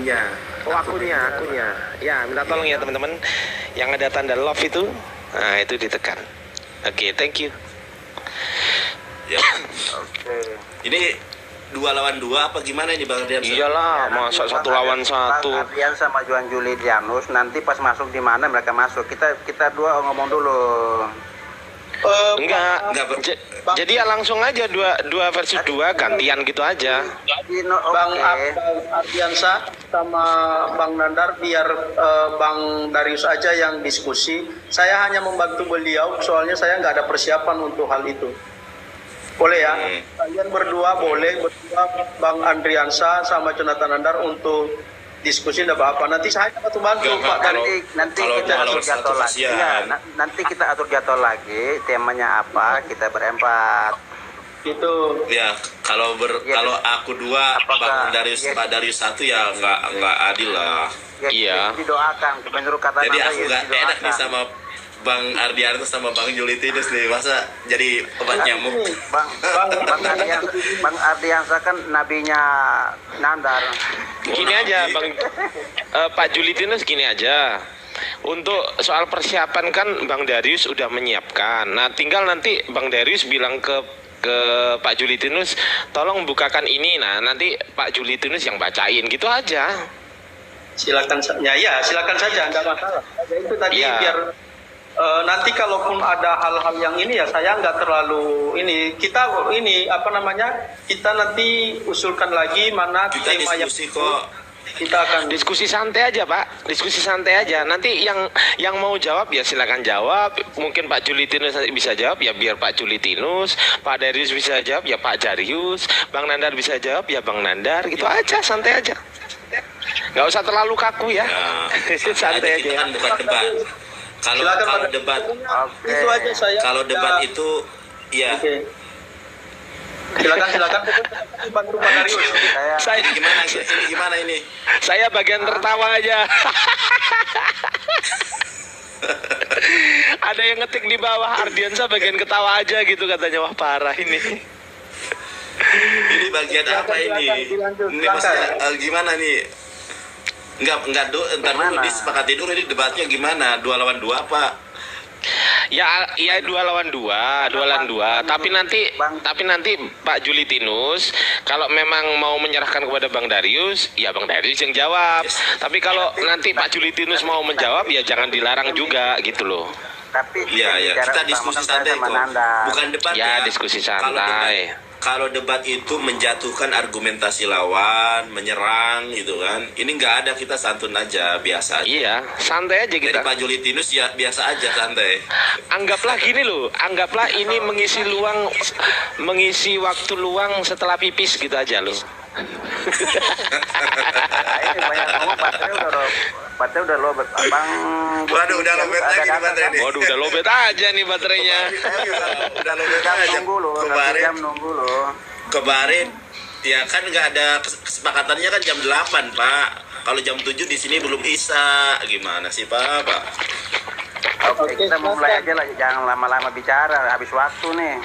akunnya. Oh, akunnya. Ya, minta tolong ya teman-teman. Yang ada tanda love itu, nah itu ditekan. Oke, thank you. Ya. Oke. Ini 2 lawan 2 apa gimana ini Bang Ardian? Iyalah, masa 1 lawan 1. Bang Ardian sama Juan Julidianus nanti pas masuk di mana mereka masuk. Kita dua ngomong dulu. Enggak. Jadi ya langsung aja dua versus 2 gantian gitu aja. Bang Ardiansa sama Bang Nandar biar Bang Darius aja yang diskusi. Saya hanya membantu beliau, soalnya saya nggak ada persiapan untuk hal itu. Boleh ya? Kalian berdua boleh Bang Andriansa sama Jonathan Nandar untuk diskusi enggak apa-apa. Nanti saya bantu Pak. Nanti kita atur jadwal lagi. Ya, nanti kita atur jadwal lagi. Temanya apa? Kita berempat. Gitu. Ya, kalau aku 2, Bang Darius, Pak Darius 1 ya nggak adil lah. Ya, Iya. Didoakan. Menurut kata Jadi Nanda, aku ya nggak enak nih didoakan. sama Bang Ardianus sama Bang Julitinus nih, masa jadi obat nyamuk. Bang Ardiansa kan nabinya Nandar. Gini aja Pak Julitinus, gini aja. Untuk soal persiapan kan Bang Darius udah menyiapkan. Nah, tinggal nanti Bang Darius bilang ke Pak Julitinus, tolong bukakan ini. Nah, nanti Pak Julitinus yang bacain gitu aja. Silakan saja, enggak masalah. Itu tadi Ya. biar nanti kalaupun ada hal-hal yang ini ya saya nggak terlalu ini. Kita nanti usulkan lagi mana Kita tema yang diskusi kok. kita akan Diskusi santai aja, Pak. Diskusi santai aja. Nanti yang mau jawab ya silakan jawab. Mungkin Pak Julitinus bisa jawab ya biar Pak Julitinus, Pak Darius bisa jawab ya Pak Darius, Bang Nandar bisa jawab ya Bang Nandar. Gitu aja, santai aja. Nggak usah terlalu kaku ya. Santai aja. Kita kan debat-debat. Kalau debat, itu aja saya. kalau debat itu ya. Oke. Silakan bantu Pak Darius. Saya Gimana ini? Saya bagian tertawa aja. Ada yang ngetik di bawah, Ardiansa bagian ketawa aja gitu katanya. Wah, parah ini. Ini bagian apa ini? Ini maksudnya gimana nih? Enggak entar dulu disepakati dulu ini debatnya gimana? 2 lawan 2 apa? Ya 2 lawan 2. Tapi nanti Pak Julitinus kalau memang mau menyerahkan kepada Bang Darius, ya Bang Darius yang jawab. Tapi kalau nanti Pak Julitinus mau menjawab, ya jangan dilarang juga gitu loh. Tapi Iya, kita diskusi santai kok. Bukan debat Ya, diskusi santai. Kalau debat itu menjatuhkan argumentasi lawan, menyerang gitu kan. Ini nggak ada, kita santun aja, biasa aja. Iya, santai aja Jadi kita. Pak Julitinus ya biasa aja, santai. Anggaplah gini loh, anggaplah ini mengisi waktu luang setelah pipis gitu aja loh. Ini banyak ngomong, baterai udah lobet. Bang. Waduh, udah lobet lagi nih baterai nih. Waduh, udah lobet aja nih baterainya. Udah lobet aja. Nunggu loh, jam nunggu loh. Kemarin ya kan nggak ada kesepakatannya kan jam 8 Pak. Kalau jam 7 di sini belum isa. Gimana sih Pak? Oke, kita mulai aja lah, jangan lama-lama bicara, habis waktu nih.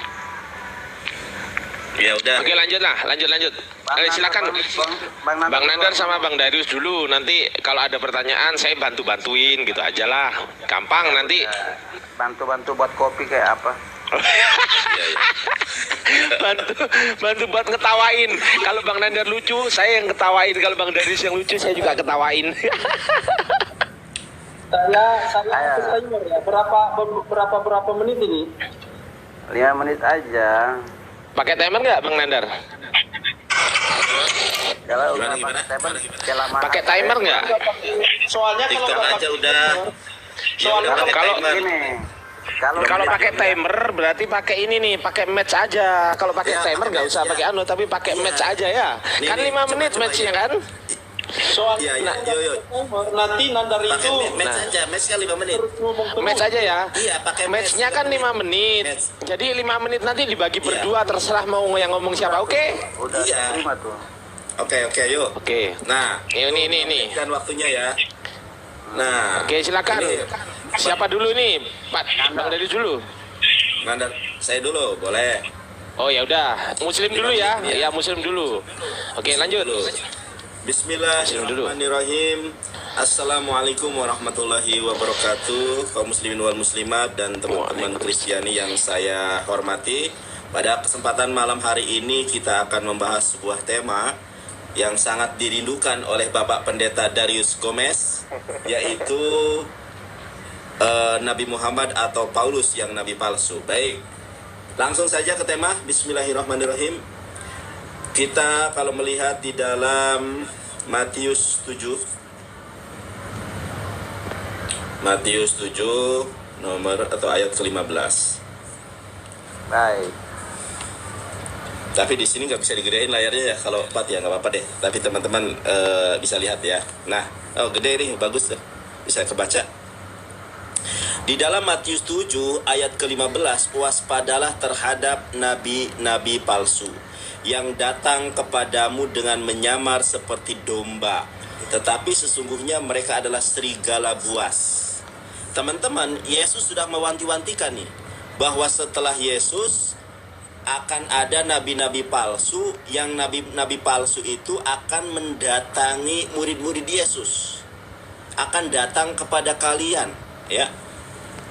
Ya udah. Oke, lanjut. Silakan Bang Nandar sama Bang Darius dulu. Nanti kalau ada pertanyaan saya bantuin gitu aja lah. Gampang nanti. Bantu buat kopi kayak apa? bantu buat ngetawain. Kalau Bang Nandar lucu, saya yang ketawain. Kalau Bang Darius yang lucu, saya juga ketawain. Saya timer ya. Berapa menit ini? 5 menit aja. Pakai timer nggak Bang Nandar? Kalau Gimana? Pakai timer nggak? Soalnya TikTok aja udah. Soalnya pakai kalau timer. gini, Kalau pakai timer berarti pakai ini nih, pakai match aja. Kalau pakai Ya, timer nggak usah ya. pakai tapi pakai Ya. match aja ya. Nih, Kan nih, 5 coba, menit coba, matchnya ya. kan? soalnya Yo. nanti Nandar Pakai itu match aja, matchnya 5 menit. Match aja ya. Iya, pakai Matchnya kan 5 menit. Match. Jadi 5 menit nanti dibagi Iya. berdua, terserah mau yang ngomong siapa. Oke? udah Iya. terima tuh. Oke, yuk. Oke. Nah, Ini. dan waktunya ya. Nah, Oke, silakan. ini, Siapa dulu nih? Pak Bang Darius dulu. Nandar, saya dulu, boleh. Oh ya udah, Muslim dulu ya. Iya. Ya Muslim dulu. Oke, lanjut. Dulu. Bismillahirrahmanirrahim. Assalamualaikum warahmatullahi wabarakatuh, kaum muslimin wal muslimat dan teman-teman Kristiani yang saya hormati. Pada kesempatan malam hari ini kita akan membahas sebuah tema yang sangat dirindukan oleh Bapak Pendeta Darius Gomez, yaitu Nabi Muhammad atau Paulus yang nabi palsu. Baik, langsung saja ke tema. Bismillahirrahmanirrahim. Kita kalau melihat di dalam Matius 7 nomor atau ayat ke-15. Baik. Tapi di sini nggak bisa digedein layarnya ya, kalau 4 ya nggak apa-apa deh. Tapi teman-teman bisa lihat ya. Nah, gede nih, bagus tuh, bisa kebaca. Di dalam Matius 7 ayat ke-15, waspadalah terhadap nabi-nabi palsu yang datang kepadamu dengan menyamar seperti domba, tetapi sesungguhnya mereka adalah serigala buas. Teman-teman, Yesus sudah mewanti-wantikan nih, bahwa setelah Yesus akan ada nabi-nabi palsu, yang nabi-nabi palsu itu akan mendatangi murid-murid Yesus. Akan datang kepada kalian, ya.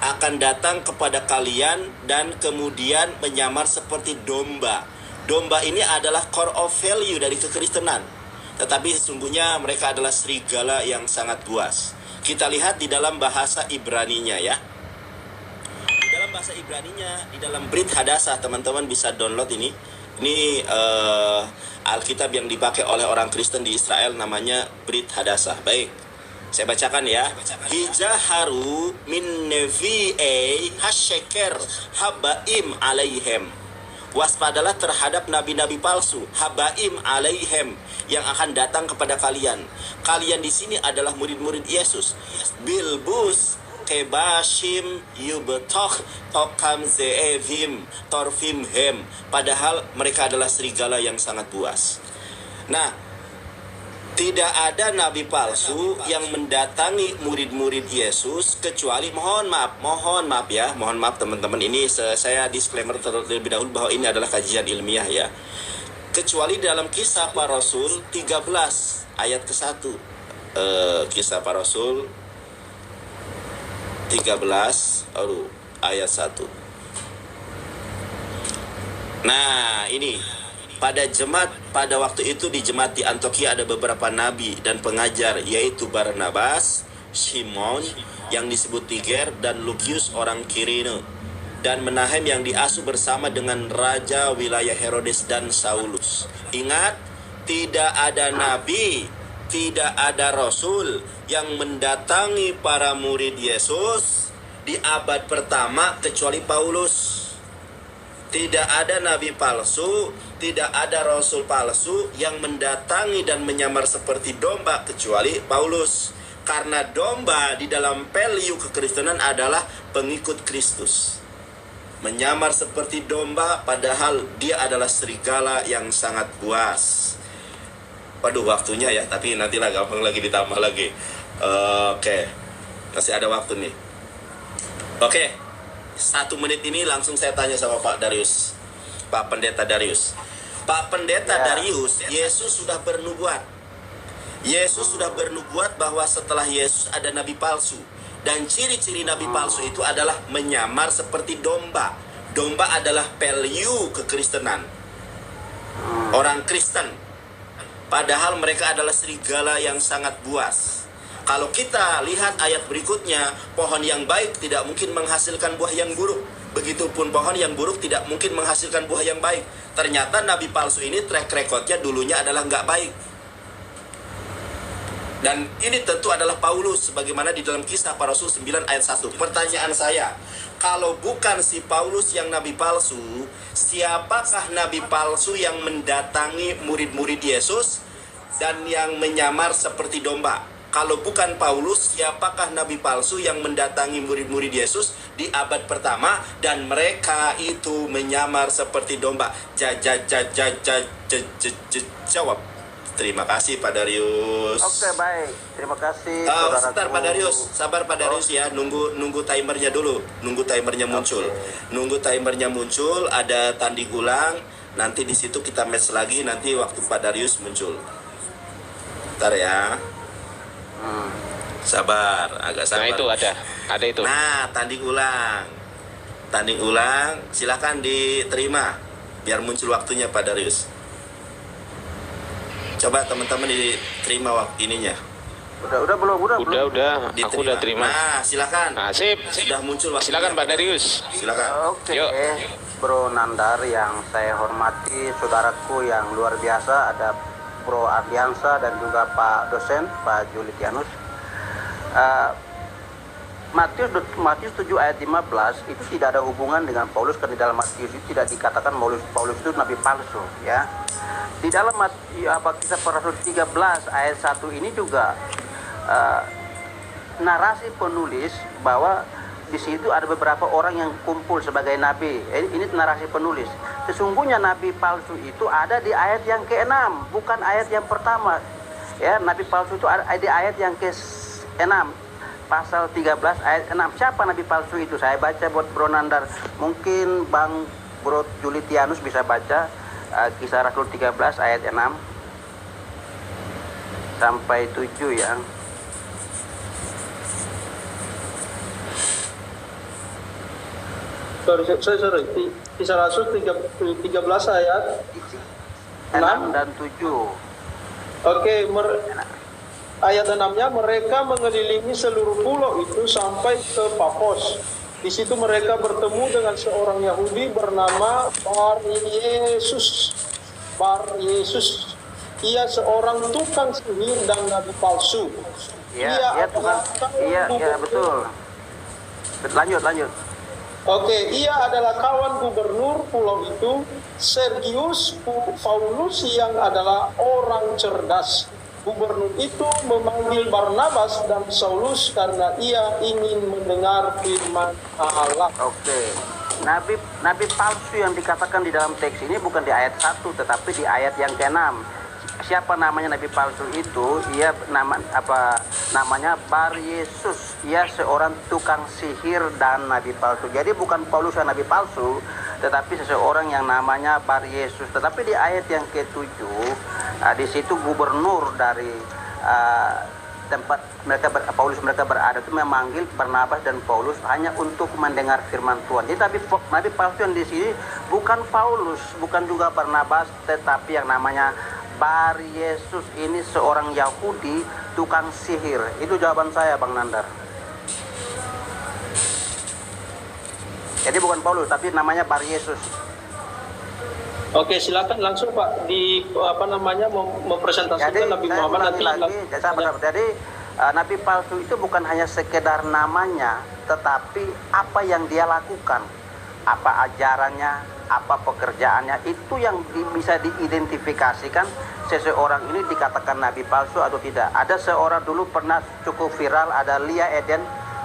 Akan datang kepada kalian dan kemudian menyamar seperti domba. Domba ini adalah core of value dari kekristenan. Tetapi sesungguhnya mereka adalah serigala yang sangat buas. Kita lihat di dalam bahasa Ibraninya ya. Di dalam bahasa Ibraninya, di dalam Brit Hadasah, teman-teman bisa download ini. Ini Alkitab yang dipakai oleh orang Kristen di Israel, namanya Brit Hadasah. Baik, saya bacakan ya. Hijaharu min nevi'ei hasyeker habaim alaihem. Waspadalah terhadap nabi-nabi palsu, habaim alaihem, yang akan datang kepada kalian. Kalian di sini adalah murid-murid Yesus. Bilbus kebashim yubetoch tokam zeevim torfimhem. Padahal mereka adalah serigala yang sangat buas. Nah, tidak ada nabi palsu yang mendatangi murid-murid Yesus kecuali, mohon maaf ya, mohon maaf teman-teman, ini saya disclaimer terlebih dahulu bahwa ini adalah kajian ilmiah ya. Kecuali dalam Kisah Para Rasul 13 ayat ke-1. Kisah Para Rasul 13 ayat 1. Nah, ini pada waktu itu di jemaat di Antiokhia ada beberapa nabi dan pengajar, yaitu Barnabas, Simon yang disebut Niger, dan Lukius orang Kirene, dan Menahem yang diasuh bersama dengan raja wilayah Herodes dan Saulus. Ingat, tidak ada nabi, tidak ada rasul yang mendatangi para murid Yesus di abad pertama kecuali Paulus. Tidak ada nabi palsu, tidak ada rasul palsu yang mendatangi dan menyamar seperti domba kecuali Paulus. Karena domba di dalam value kekristenan adalah pengikut Kristus. Menyamar seperti domba padahal dia adalah serigala yang sangat buas. Waduh, waktunya ya, tapi nantilah gampang lagi ditambah lagi. Oke, masih ada waktu nih. Oke, 1 menit ini langsung saya tanya sama Pak Darius, Pak Pendeta Darius. Pak Pendeta Darius, Yesus sudah bernubuat. Yesus sudah bernubuat bahwa setelah Yesus ada nabi palsu. Dan ciri-ciri nabi palsu itu adalah menyamar seperti domba. Domba adalah value kekristenan. Orang Kristen. Padahal mereka adalah serigala yang sangat buas. Kalau kita lihat ayat berikutnya, pohon yang baik tidak mungkin menghasilkan buah yang buruk. Begitupun pohon yang buruk tidak mungkin menghasilkan buah yang baik. Ternyata nabi palsu ini track recordnya dulunya adalah nggak baik. Dan ini tentu adalah Paulus, sebagaimana di dalam Kisah Para Rasul 9 ayat 1. Pertanyaan saya, kalau bukan si Paulus yang nabi palsu, siapakah nabi palsu yang mendatangi murid-murid Yesus dan yang menyamar seperti domba? Kalau bukan Paulus, siapakah nabi palsu yang mendatangi murid-murid Yesus di abad pertama dan mereka itu menyamar seperti domba? Jawab. Terima kasih Pak Darius. Oke, baik. Terima kasih. Sebentar Pak Darius, sabar Pak Darius ya. Nunggu timernya dulu. Nunggu timernya muncul. Nunggu timernya muncul, ada tanding ulang. Nanti di situ kita match lagi nanti waktu Pak Darius muncul. Ntar ya. Sabar, agak sabar. Nah itu ada itu. Nah, tanding ulang, silakan diterima biar muncul waktunya Pak Darius. Coba teman-teman diterima waktu ininya. Udah belum. Udah. Diterima. Aku udah terima. Nah, silakan. Nah, sip. Sudah muncul waktunya. Silakan Pak Darius. Silakan. Oke, Yuk. Bro Nandar yang saya hormati, saudaraku yang luar biasa, ada Bro Ardiansa dan juga Pak dosen, Pak Julitianus. Matius 7 ayat 15 itu tidak ada hubungan dengan Paulus, karena di dalam Matius itu tidak dikatakan Paulus itu nabi palsu, ya. Di dalam Kisah Para Rasul 13 ayat 1 ini juga narasi penulis bahwa di situ ada beberapa orang yang kumpul sebagai nabi. Ini narasi penulis. Sesungguhnya nabi palsu itu ada di ayat yang ke-6, bukan ayat yang pertama. Ya, nabi palsu itu ada di ayat yang ke-6. Pasal 13 ayat 6. Siapa nabi palsu itu? Saya baca buat Bro Nandar. Mungkin Bang Bro Julitianus bisa baca Kisah Rasul 13 ayat 6 sampai 7 ya. Sorry. Kisah Rasul 13 ayat 6 dan 7. Oke, ayat 6-nya, mereka mengelilingi seluruh pulau itu sampai ke Pafos. Di situ mereka bertemu dengan seorang Yahudi bernama Bar Yesus. Ia seorang tukang sihir dan nabi palsu. Iya, betul. Lanjut. Oke, ia adalah kawan gubernur pulau itu, Sergius Paulus, yang adalah orang cerdas. Gubernur itu memanggil Barnabas dan Saulus karena ia ingin mendengar firman Allah. Oke. Nabi palsu yang dikatakan di dalam teks ini bukan di ayat 1 tetapi di ayat yang ke-6. Siapa namanya nabi palsu itu? Ia namanya Bar Yesus. Ia seorang tukang sihir dan nabi palsu. Jadi bukan Paulus yang nabi palsu, tetapi seseorang yang namanya Bar Yesus. Tetapi di ayat yang ke-7, di situ gubernur dari tempat Paulus berada itu memanggil Barnabas dan Paulus hanya untuk mendengar firman Tuhan. Jadi nabi palsu yang di sini bukan Paulus, bukan juga Barnabas, tetapi yang namanya Bar Yesus. Ini seorang Yahudi tukang sihir. Itu jawaban saya, Bang Nandar. Jadi bukan Paulus, tapi namanya Bar Yesus. Oke, silakan langsung Pak mempresentasikan Nabi Muhammad nanti. Jadi nabi palsu itu bukan hanya sekedar namanya, tetapi apa yang dia lakukan, apa ajarannya, apa pekerjaannya, itu yang bisa diidentifikasikan seseorang ini dikatakan nabi palsu atau tidak. Ada seorang dulu pernah cukup viral, ada Lia Eden.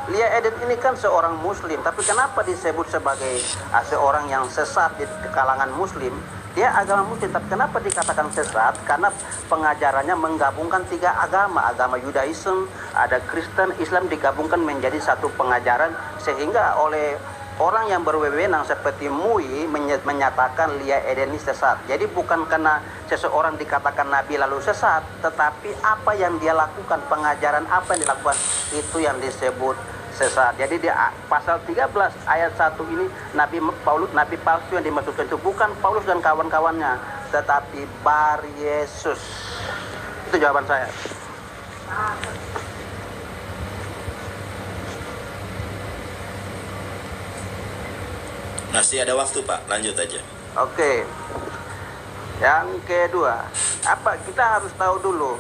Lia Eden ini kan seorang muslim, tapi kenapa disebut sebagai seorang yang sesat di kalangan muslim? Dia agama muslim, tapi kenapa dikatakan sesat? Karena pengajarannya menggabungkan 3 agama. Agama Yudaism, ada Kristen, Islam digabungkan menjadi satu pengajaran, sehingga oleh orang yang berwenang seperti MUI menyatakan Lia Eden ini sesat. Jadi bukan karena seseorang dikatakan nabi lalu sesat, tetapi apa yang dia lakukan, pengajaran apa yang dilakukan, itu yang disebut sesat. Jadi di pasal 13 ayat 1 ini nabi palsu yang dimaksudkan itu bukan Paulus dan kawan-kawannya, tetapi Bar Yesus. Itu jawaban saya. Masih ada waktu Pak, lanjut aja. Oke. Yang kedua, kita harus tahu dulu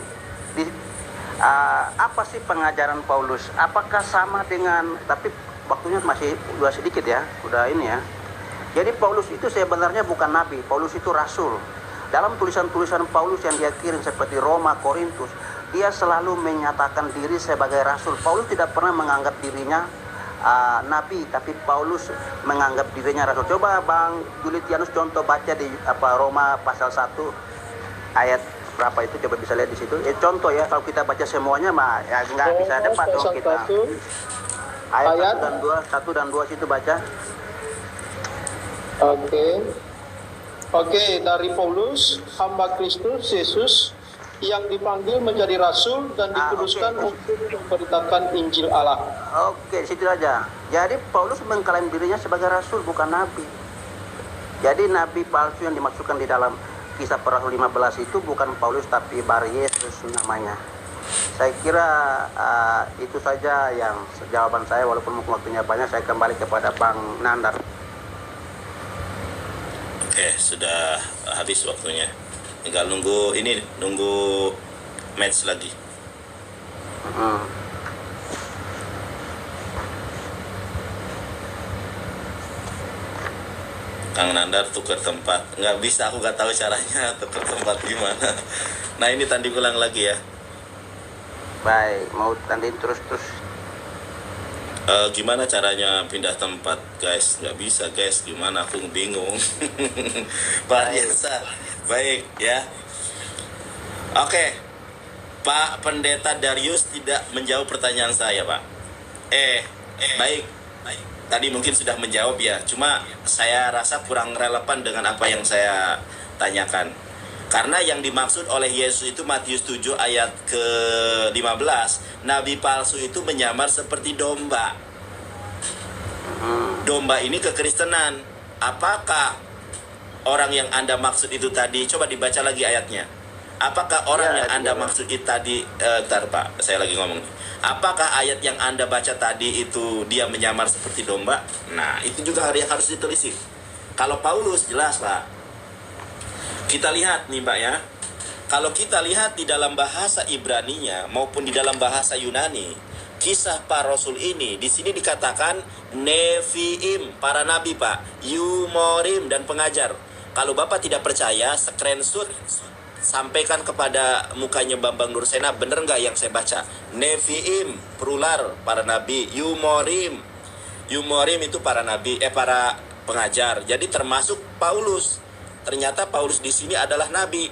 apa sih pengajaran Paulus? Apakah sama dengan, tapi waktunya masih udah sedikit ya, udah ini ya. Jadi Paulus itu sebenarnya bukan nabi, Paulus itu rasul. Dalam tulisan-tulisan Paulus yang dia kirim seperti Roma, Korintus, dia selalu menyatakan diri sebagai rasul. Paulus tidak pernah menganggap dirinya nabi, tapi Paulus menganggap dirinya rasul. Coba Bang Julitianus contoh baca di Roma pasal 1 ayat berapa itu, coba bisa lihat di situ. Contoh ya, kalau kita baca semuanya mah ya nggak bisa debat dong kita. Ayat 1 dan 2 situ baca. Oke, dari Paulus, hamba Kristus Yesus, yang dipanggil menjadi rasul dan dikuduskan untuk memberitakan Injil Allah. Oke, situ aja. Jadi Paulus mengklaim dirinya sebagai rasul, bukan nabi. Jadi nabi palsu yang dimaksudkan di dalam Kisah Para Rasul 15 itu bukan Paulus tapi Bar Yesus namanya. Saya kira itu saja yang jawaban saya, walaupun waktunya banyak. Saya kembali kepada Bang Nandar. Oke, sudah habis waktunya. Tinggal nunggu match lagi. Kang Nandar tukar tempat. Nggak bisa, aku nggak tahu caranya tukar tempat gimana. Nah, ini tanding ulang lagi ya. Baik, mau tanding terus. Gimana caranya pindah tempat, guys? Nggak bisa, guys. Gimana? Aku bingung. Pak Yansa. Baik, ya. Oke. Pak Pendeta Darius tidak menjawab pertanyaan saya, Pak. Baik. Tadi mungkin sudah menjawab ya. Cuma saya rasa kurang relevan dengan apa yang saya tanyakan. Karena yang dimaksud oleh Yesus itu Matius 7 ayat ke-15, nabi palsu itu menyamar seperti domba. Domba ini kekristenan. Apakah orang yang Anda maksud itu tadi, coba dibaca lagi ayatnya. Apakah orang yang Anda maksud itu tadi, bentar Pak, saya lagi ngomong. Apakah ayat yang Anda baca tadi itu dia menyamar seperti domba? Nah, itu juga harus ditelisik. Kalau Paulus jelas Pak. Kita lihat nih Mbak ya. Kalau kita lihat di dalam bahasa Ibraninya maupun di dalam bahasa Yunani, Kisah Para Rasul ini di sini dikatakan Neviim, para nabi Pak, Yumorim dan pengajar. Kalau Bapak tidak percaya, screenshot sampaikan kepada mukanya Bambang Nursena, bener nggak yang saya baca? Neviim, plural, para nabi. Yumorim itu para nabi, para pengajar. Jadi termasuk Paulus. Ternyata Paulus di sini adalah nabi.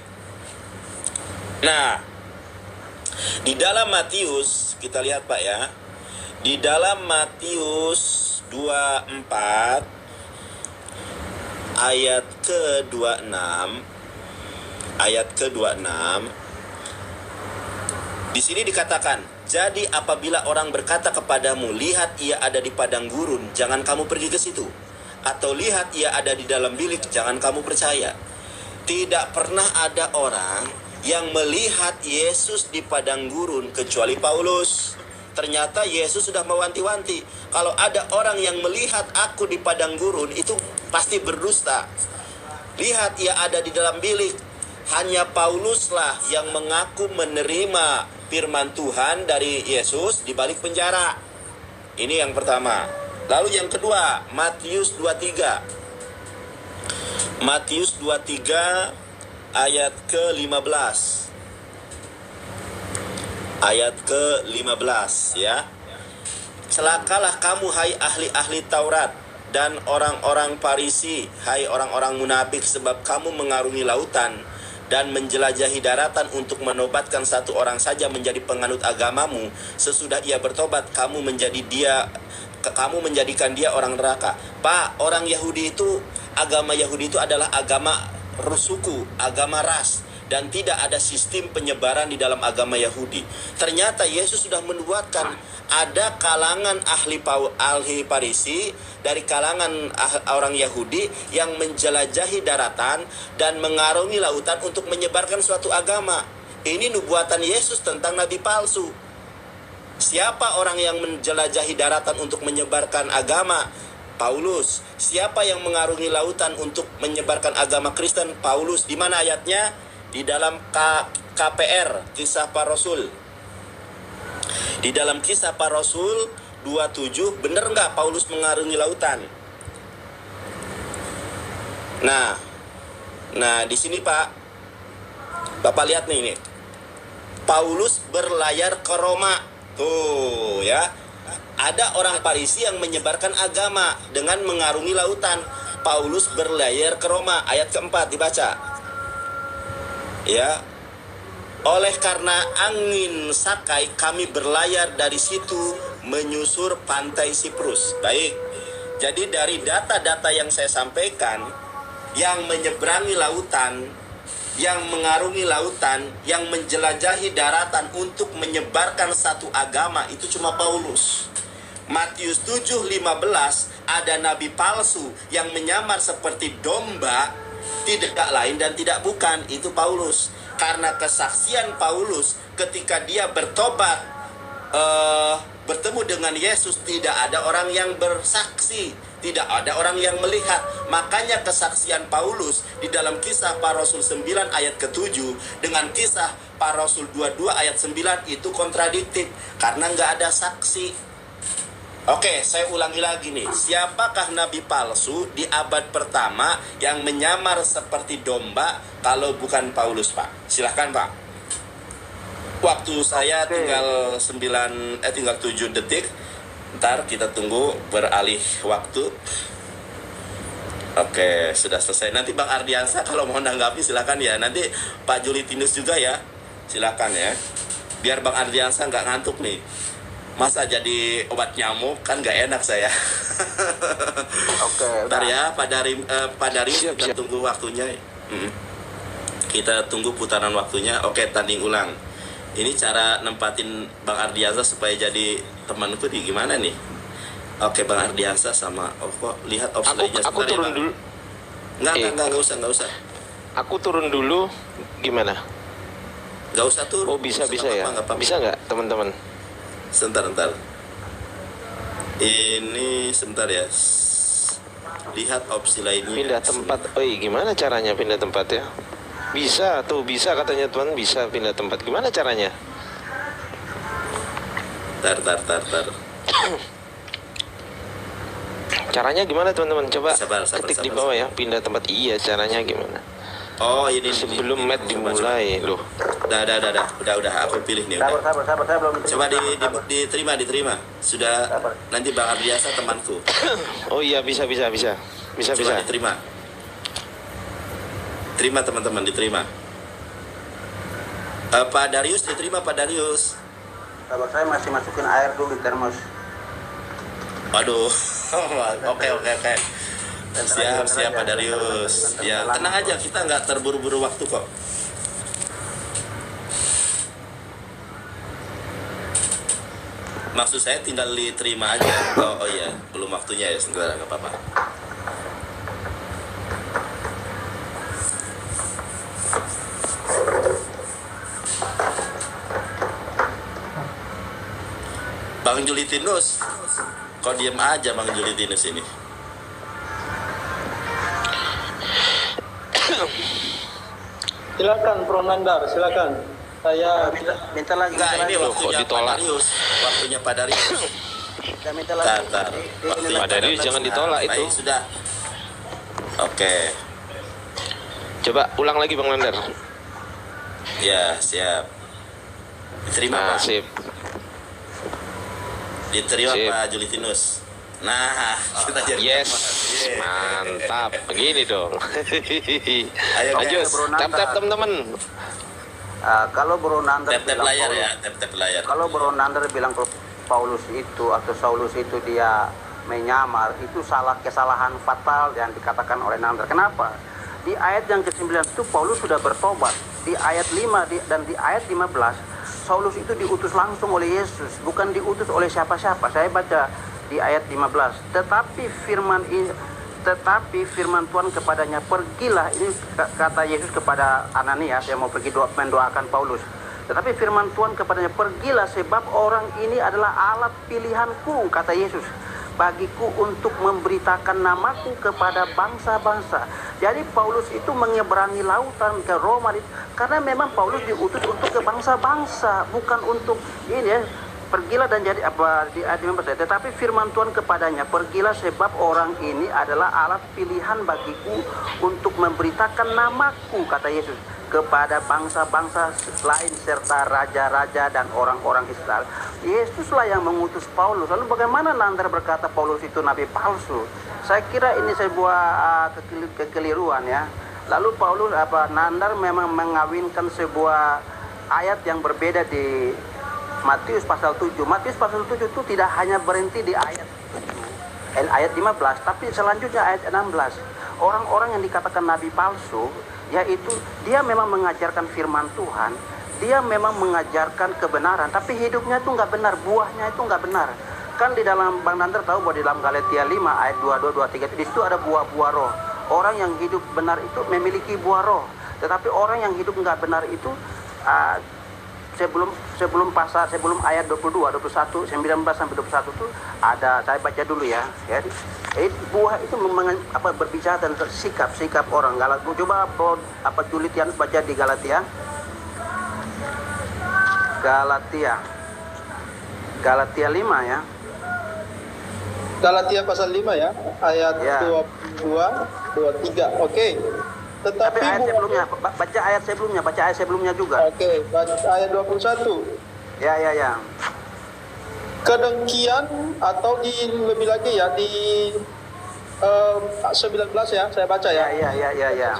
Nah, di dalam Matius, kita lihat Pak ya. Di dalam Matius 24 ayat ke-26, di sini dikatakan, jadi apabila orang berkata kepadamu, lihat ia ada di padang gurun, jangan kamu pergi ke situ. Atau lihat ia ada di dalam bilik, jangan kamu percaya. Tidak pernah ada orang yang melihat Yesus di padang gurun kecuali Paulus. Ternyata Yesus sudah mewanti-wanti, kalau ada orang yang melihat aku di padang gurun, itu pasti berdusta. Lihat ia ada di dalam bilik. Hanya Pauluslah yang mengaku menerima firman Tuhan dari Yesus di balik penjara. Ini yang pertama. Lalu yang kedua, Matius 23. Matius 23 ayat ke-15. Ayat ke-15 ya. Celakalah kamu hai ahli-ahli Taurat dan orang-orang Farisi, hai orang-orang munafik, sebab kamu mengarungi lautan dan menjelajahi daratan untuk menobatkan satu orang saja menjadi penganut agamamu. Sesudah ia bertobat, kamu menjadikan dia orang neraka. Pak, orang Yahudi itu, agama Yahudi itu adalah agama suku, agama ras, dan tidak ada sistem penyebaran di dalam agama Yahudi. Ternyata Yesus sudah menubuatkan ada kalangan ahli Farisi dari kalangan orang Yahudi yang menjelajahi daratan dan mengarungi lautan untuk menyebarkan suatu agama. Ini nubuatan Yesus tentang nabi palsu. Siapa orang yang menjelajahi daratan untuk menyebarkan agama? Paulus. Siapa yang mengarungi lautan untuk menyebarkan agama Kristen? Paulus. Di mana ayatnya? Di dalam KPR, Kisah Para Rasul. Di dalam Kisah Para Rasul 27, benar nggak Paulus mengarungi lautan? Nah di sini Pak, Bapak lihat nih ini. Paulus berlayar ke Roma. Tuh ya, ada orang Farisi yang menyebarkan agama dengan mengarungi lautan. Paulus berlayar ke Roma, ayat keempat dibaca. Ya, oleh karena angin Sakai kami berlayar dari situ menyusur pantai Siprus. Baik, jadi dari data-data yang saya sampaikan, yang menyeberangi lautan yang mengarungi lautan, yang menjelajahi daratan untuk menyebarkan satu agama, itu cuma Paulus. Matius 7:15, ada nabi palsu yang menyamar seperti domba, tidak lain dan tidak bukan, itu Paulus. Karena kesaksian Paulus ketika dia bertobat, bertemu dengan Yesus, tidak ada orang yang bersaksi, tidak ada orang yang melihat. Makanya kesaksian Paulus di dalam Kisah Para Rasul 9 ayat ke-7 dengan Kisah Para Rasul 22 ayat 9 itu kontradiktif karena nggak ada saksi. Oke, saya ulangi lagi nih. Siapakah nabi palsu di abad pertama yang menyamar seperti domba kalau bukan Paulus, Pak? Silahkan, Pak. Waktu saya tinggal 7 detik. Ntar kita tunggu beralih waktu. Oke, sudah selesai. Nanti Bang Ardiansa kalau mau nanggapi silakan ya. Nanti Pak Julitinus juga ya. Silakan ya. Biar Bang Ardiansa nggak ngantuk nih. Masa jadi obat nyamuk kan nggak enak saya. Oke. Ntar ya Pak Darius kita tunggu waktunya. Kita tunggu putaran waktunya. Oke, tanding ulang. Ini cara nempatin Bang Ardiansa supaya jadi temanku di gimana nih? Oke, Bang Ardiansa sama kok lihat opsinya. Aku turun dulu. Enggak usah. Aku turun dulu gimana? Enggak usah turun. Oh, bisa ya. Bisa nggak, teman-teman? Sebentar. Ini sebentar ya. Lihat opsi lainnya. Pindah tempat. Gimana caranya pindah tempat ya? Bisa katanya Tuhan, bisa pindah tempat. Gimana caranya? Tar. Caranya gimana teman-teman? Coba Sabar, ketik di bawah ya, pindah tempat. Iya, caranya gimana? Oh, ini sebelum match dimulai loh. Udah aku pilih nih. Sabar, saya belum. Coba diterima. Sudah sabar. Nanti Bang Ardiansa temanku. Oh iya, bisa. Coba diterima. Terima teman-teman, diterima. Pak Darius diterima, Pak Darius. Sabar, saya masih masukin air dulu di termos. Waduh. Oke. Siap Pak Darius. Ya, tenang aja, kita nggak terburu-buru waktu kok. Maksud saya tinggal diterima aja. Oh iya, belum waktunya ya, sebentar, nggak apa-apa. Bang Julitinus, kok diem aja Bang Julitinus ini? Silakan Prof. Nandar, silakan. Saya minta lagi. Enggak, ini Loh, waktunya kok ditolak? Waktunya Pak Darius. Saya minta lagi. Tar. Pak Darius jangan ditolak itu. Baik, sudah. Oke. Coba ulang lagi Bang Nandar. Ya, siap. Diterima, Pak. Sip. Diterima Sip. Pak Julitinus. Nah, kita jadi Yes, teman. mantap. Begini dong. Ayo, Lanjut, tap teman-teman. Kalau Bro Nandar Tap bilang layar Paulus, ya, tap layar. kalau Bro Nandar bilang Paulus itu atau Saulus itu dia menyamar, itu kesalahan fatal yang dikatakan oleh Nandar. Kenapa? Di ayat yang ke-9 itu Paulus sudah bertobat. Di ayat 5 dan di ayat 15 Saulus itu diutus langsung oleh Yesus, bukan diutus oleh siapa-siapa. Saya baca di ayat 15. Tetapi firman Tuhan kepadanya, pergilah. Ini kata Yesus kepada Ananias yang mau pergi mendoakan Paulus. Tetapi firman Tuhan kepadanya, pergilah sebab orang ini adalah alat pilihanku, kata Yesus, bagiku untuk memberitakan namaku kepada bangsa-bangsa. Jadi Paulus itu menyeberangi lautan ke Roma karena memang Paulus diutus untuk ke bangsa-bangsa, bukan untuk ini ya. Pergilah dan jadi apa di ayat 15. Tetapi firman Tuhan kepadanya, pergilah sebab orang ini adalah alat pilihan bagiku untuk memberitakan namaku, kata Yesus, kepada bangsa-bangsa lain serta raja-raja dan orang-orang Israel. Yesuslah yang mengutus Paulus. Lalu bagaimana Nandar berkata Paulus itu nabi palsu? Saya kira ini sebuah kekeliruan ya. Lalu Nandar memang mengawinkan sebuah ayat yang berbeda di Matius pasal 7. Matius pasal 7 itu tidak hanya berhenti di ayat 7, ayat 15, tapi selanjutnya ayat 16. Orang-orang yang dikatakan nabi palsu yaitu dia memang mengajarkan firman Tuhan, dia memang mengajarkan kebenaran, tapi hidupnya itu nggak benar, buahnya itu nggak benar. Kan di dalam, Bang Nandar tahu bahwa di dalam Galatia 5 ayat 22, 23 itu di situ ada buah-buah roh. Orang yang hidup benar itu memiliki buah roh, tetapi orang yang hidup nggak benar itu sebelum ayat 22, 21, 19 sampai 21 itu ada, saya baca dulu ya. Buah itu berbicara tentang sikap orang. Coba Julitian baca di Galatia 5 ya. Galatia pasal 5 ya, ayat Ya. 22, 23. Oke. Tapi Tetapi ayat sebelumnya, baca ayat sebelumnya juga. Oke, baca ayat 21. Ya. Kedengkian atau lebih lagi ya di 19 ya, saya baca ya. Ya.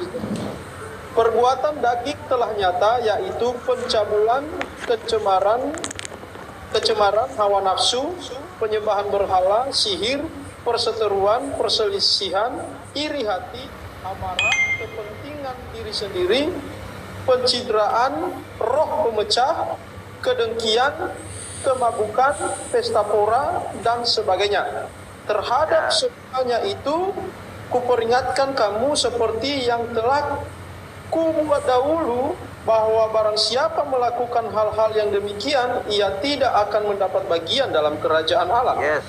Perbuatan daging telah nyata, yaitu pencabulan, kecemaran, hawa nafsu, penyembahan berhala, sihir, perseteruan, perselisihan, iri hati, amarah, kepentingan diri sendiri, pencitraan, roh pemecah, kedengkian, kemabukan, pesta pora, dan sebagainya. Terhadap semuanya itu, kuperingatkan kamu seperti yang telah kubuat dahulu, bahwa barang siapa melakukan hal-hal yang demikian, ia tidak akan mendapat bagian dalam kerajaan Allah. Yes.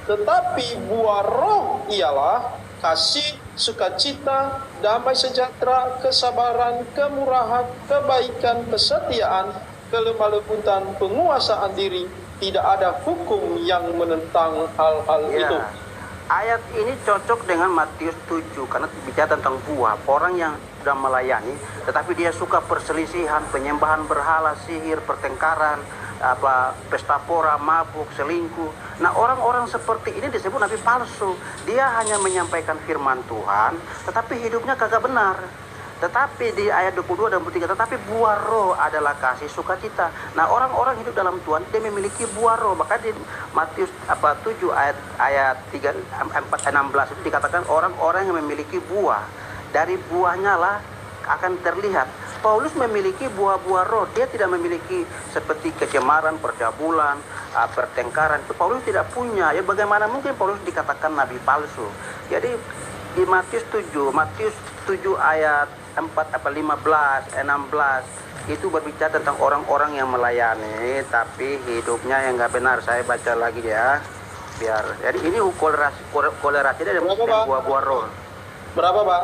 Tetapi buah roh ialah kasih, sukacita, damai sejahtera, kesabaran, kemurahan, kebaikan, kesetiaan, kelemah lembutan, penguasaan diri. Tidak ada hukum yang menentang hal-hal itu. Ayat ini cocok dengan Matius 7 karena bicara tentang buah. Orang yang sudah melayani tetapi dia suka perselisihan, penyembahan berhala, sihir, pertengkaran, pesta pora, mabuk, selingkuh. Nah, orang-orang seperti ini disebut nabi palsu. Dia hanya menyampaikan firman Tuhan tetapi hidupnya kagak benar. Tetapi di ayat 22 dan 23, tetapi buah roh adalah kasih, sukacita. Nah, orang-orang hidup dalam Tuhan dia memiliki buah roh. Maka di Matius 7 ayat 16 itu dikatakan orang-orang yang memiliki buah, dari buahnya lah akan terlihat. Paulus memiliki buah-buah roh. Dia tidak memiliki seperti kecemaran, percabulan, pertengkaran. Itu Paulus tidak punya. Ya bagaimana mungkin Paulus dikatakan nabi palsu? Jadi di Matius 7 ayat 15, 16 itu berbicara tentang orang-orang yang melayani tapi hidupnya yang nggak benar. Saya baca lagi ya, jadi ini kolerasi dari buah-buah roh. Berapa, Pak?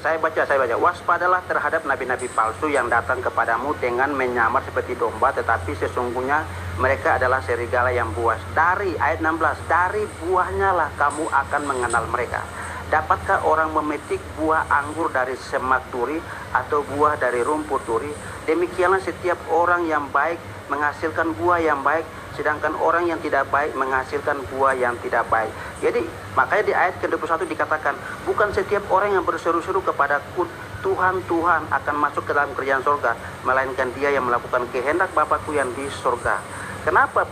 Saya baca. Waspadalah terhadap nabi-nabi palsu yang datang kepadamu dengan menyamar seperti domba, tetapi sesungguhnya mereka adalah serigala yang buas. Dari ayat 16, dari buahnya lah kamu akan mengenal mereka. Dapatkah orang memetik buah anggur dari semak duri atau buah dari rumput duri? Demikianlah setiap orang yang baik menghasilkan buah yang baik, sedangkan orang yang tidak baik menghasilkan buah yang tidak baik. Jadi makanya di ayat ke-21 dikatakan, bukan setiap orang yang berseru-seru kepadaku Tuhan, Tuhan akan masuk ke dalam kerajaan surga, melainkan dia yang melakukan kehendak Bapakku yang di surga. Kenapa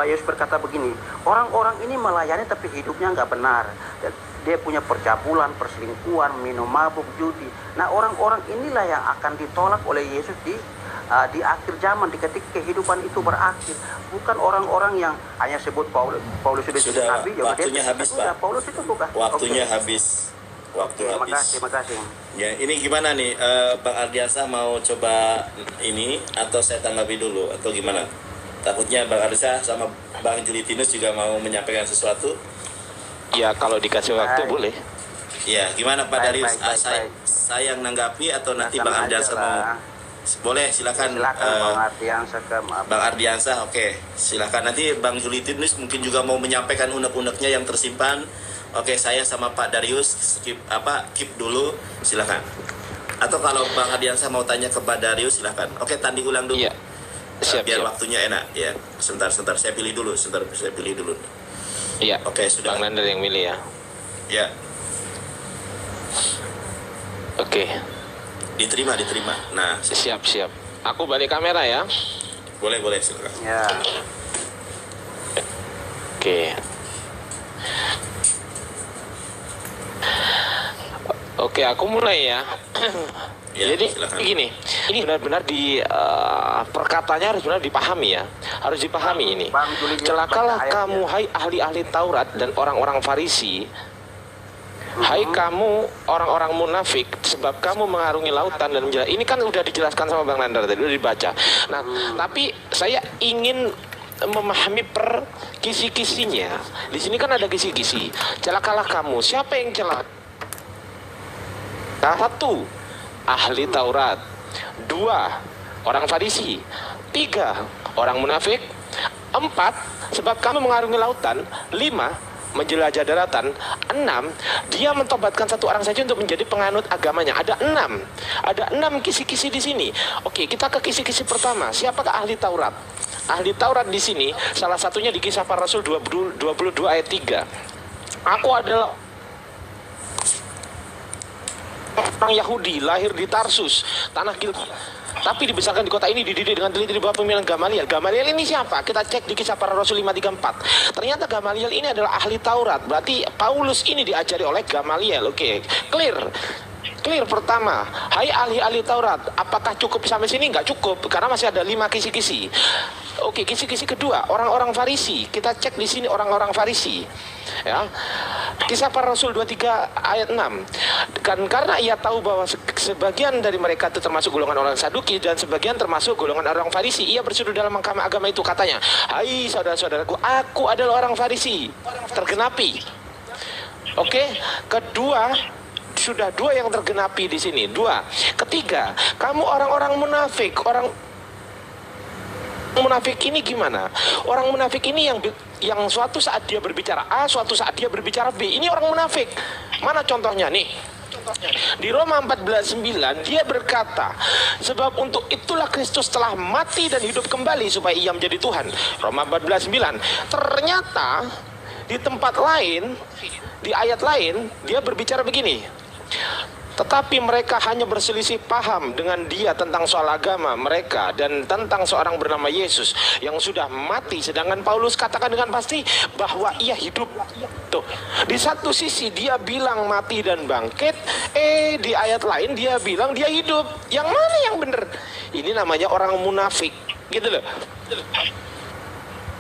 Yesus berkata begini? Orang-orang ini melayani tapi hidupnya nggak benar. Dia punya percabulan, perselingkuhan, minum mabuk, judi. Nah, orang-orang inilah yang akan ditolak oleh Yesus di akhir zaman, ketika kehidupan itu berakhir. Bukan orang-orang yang hanya sebut Paulus sudah nabi. Waktunya habis, Pak. Paulus itu bukan. Waktunya habis. Habis. Makasih. Ya, ini gimana nih, Bang Ardiansa mau coba ini atau saya tanggapi dulu atau gimana? Takutnya Bang Ardiansa sama Bang Julitinus juga mau menyampaikan sesuatu. Ya, kalau dikasih waktu boleh. Ya, gimana Pak Darius? Baik. Saya yang nanggapi atau nanti Silakan Bang Ardiansa aja mau? Boleh, silakan. Bang Ardiansa Bang Ardiansa, oke. Silakan. Nanti Bang Julitinus mungkin juga mau menyampaikan unek-uneknya yang tersimpan. Oke, saya sama Pak Darius keep dulu. Silakan. Atau kalau Bang Ardiansa mau tanya ke Pak Darius, silakan. Oke, tandi ulang dulu. Iya. Biar Siap. waktunya enak ya. Sebentar. Saya pilih dulu. Iya. Oke, sudah. Bang Nandar yang milih ya. Ya, Oke. diterima. Nah, Siap. Aku balik kamera ya. boleh silakan. Ya. Oke. Oke, aku mulai ya. Ya, Jadi silakan. begini, ini benar-benar perkataannya harus benar dipahami ya, harus dipahami ini. Bang Juli, Celakalah baca kamu, ayatnya. hai ahli-ahli Taurat dan orang-orang Farisi, hai kamu orang-orang munafik, sebab kamu mengarungi lautan dan menjelaskan. Ini kan udah dijelaskan sama Bang Nandar tadi, udah dibaca. Nah, tapi saya ingin memahami per kisi-kisinya. Di sini kan ada kisi-kisi. Celakalah kamu. Siapa yang celaka? Satu, ahli Taurat. Dua, orang Farisi. Tiga, orang munafik. Empat, sebab kamu mengarungi lautan. Lima, menjelajah daratan. Enam, dia mentobatkan satu orang saja untuk menjadi penganut agamanya. Ada enam kisi-kisi di sini. Oke, kita ke kisi-kisi pertama. Siapakah ahli Taurat? Ahli Taurat di sini salah satunya di Kisah Para Rasul 22 ayat 3. Aku adalah orang Yahudi, lahir di Tarsus, tanah Kilkiya, tapi dibesarkan di kota ini, dididik dengan teliti di bawah pimpinan Gamaliel. Gamaliel ini siapa? Kita cek di Kisah Para Rasul 534. Ternyata Gamaliel ini adalah ahli Taurat. Berarti Paulus ini diajari oleh Gamaliel. Oke, clear. Pertama, hai ahli-ahli Taurat, apakah cukup sampai sini? Nggak cukup, karena masih ada 5 kisi-kisi. Oke, kisi-kisi kedua, orang-orang Farisi. Kita cek di sini orang-orang Farisi. Ya. Kisah Para Rasul 23 ayat 6. Karena ia tahu bahwa sebagian dari mereka itu termasuk golongan orang Saduki dan sebagian termasuk golongan orang Farisi, ia berseru dalam mahkamah agama itu, katanya, hai saudara-saudaraku, aku adalah orang Farisi, tergenapi. Oke, kedua, sudah 2 yang tergenapi di sini. 2. Ketiga, kamu orang-orang munafik. Orang munafik ini gimana? Orang munafik ini yang suatu saat dia berbicara A, suatu saat dia berbicara B. Ini orang munafik. Mana contohnya nih? Di Roma 14:9 dia berkata, sebab untuk itulah Kristus telah mati dan hidup kembali supaya ia menjadi Tuhan. Roma 14:9. Ternyata di tempat lain, di ayat lain, dia berbicara begini. Tetapi mereka hanya berselisih paham dengan dia tentang soal agama mereka dan tentang seorang bernama Yesus yang sudah mati. Sedangkan Paulus katakan dengan pasti bahwa ia hidup. Tuh, di satu sisi dia bilang mati dan bangkit, di ayat lain dia bilang dia hidup. Yang mana yang benar? Ini namanya orang munafik, gitu loh.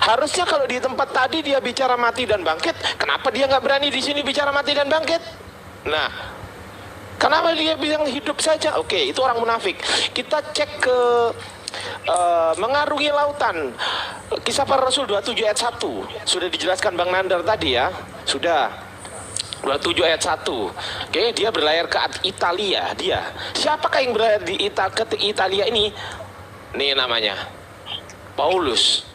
Harusnya kalau di tempat tadi dia bicara mati dan bangkit, kenapa dia nggak berani di sini bicara mati dan bangkit? Nah, kenapa dia bilang hidup saja? Oke, itu orang munafik. Kita cek ke mengarungi lautan. Kisah Para Rasul 27 ayat 1. Sudah dijelaskan Bang Nandar tadi ya. Sudah. 27 ayat 1. Oke, dia berlayar ke Italia. Dia. Siapakah yang berlayar di Italia ini? Nih namanya Paulus.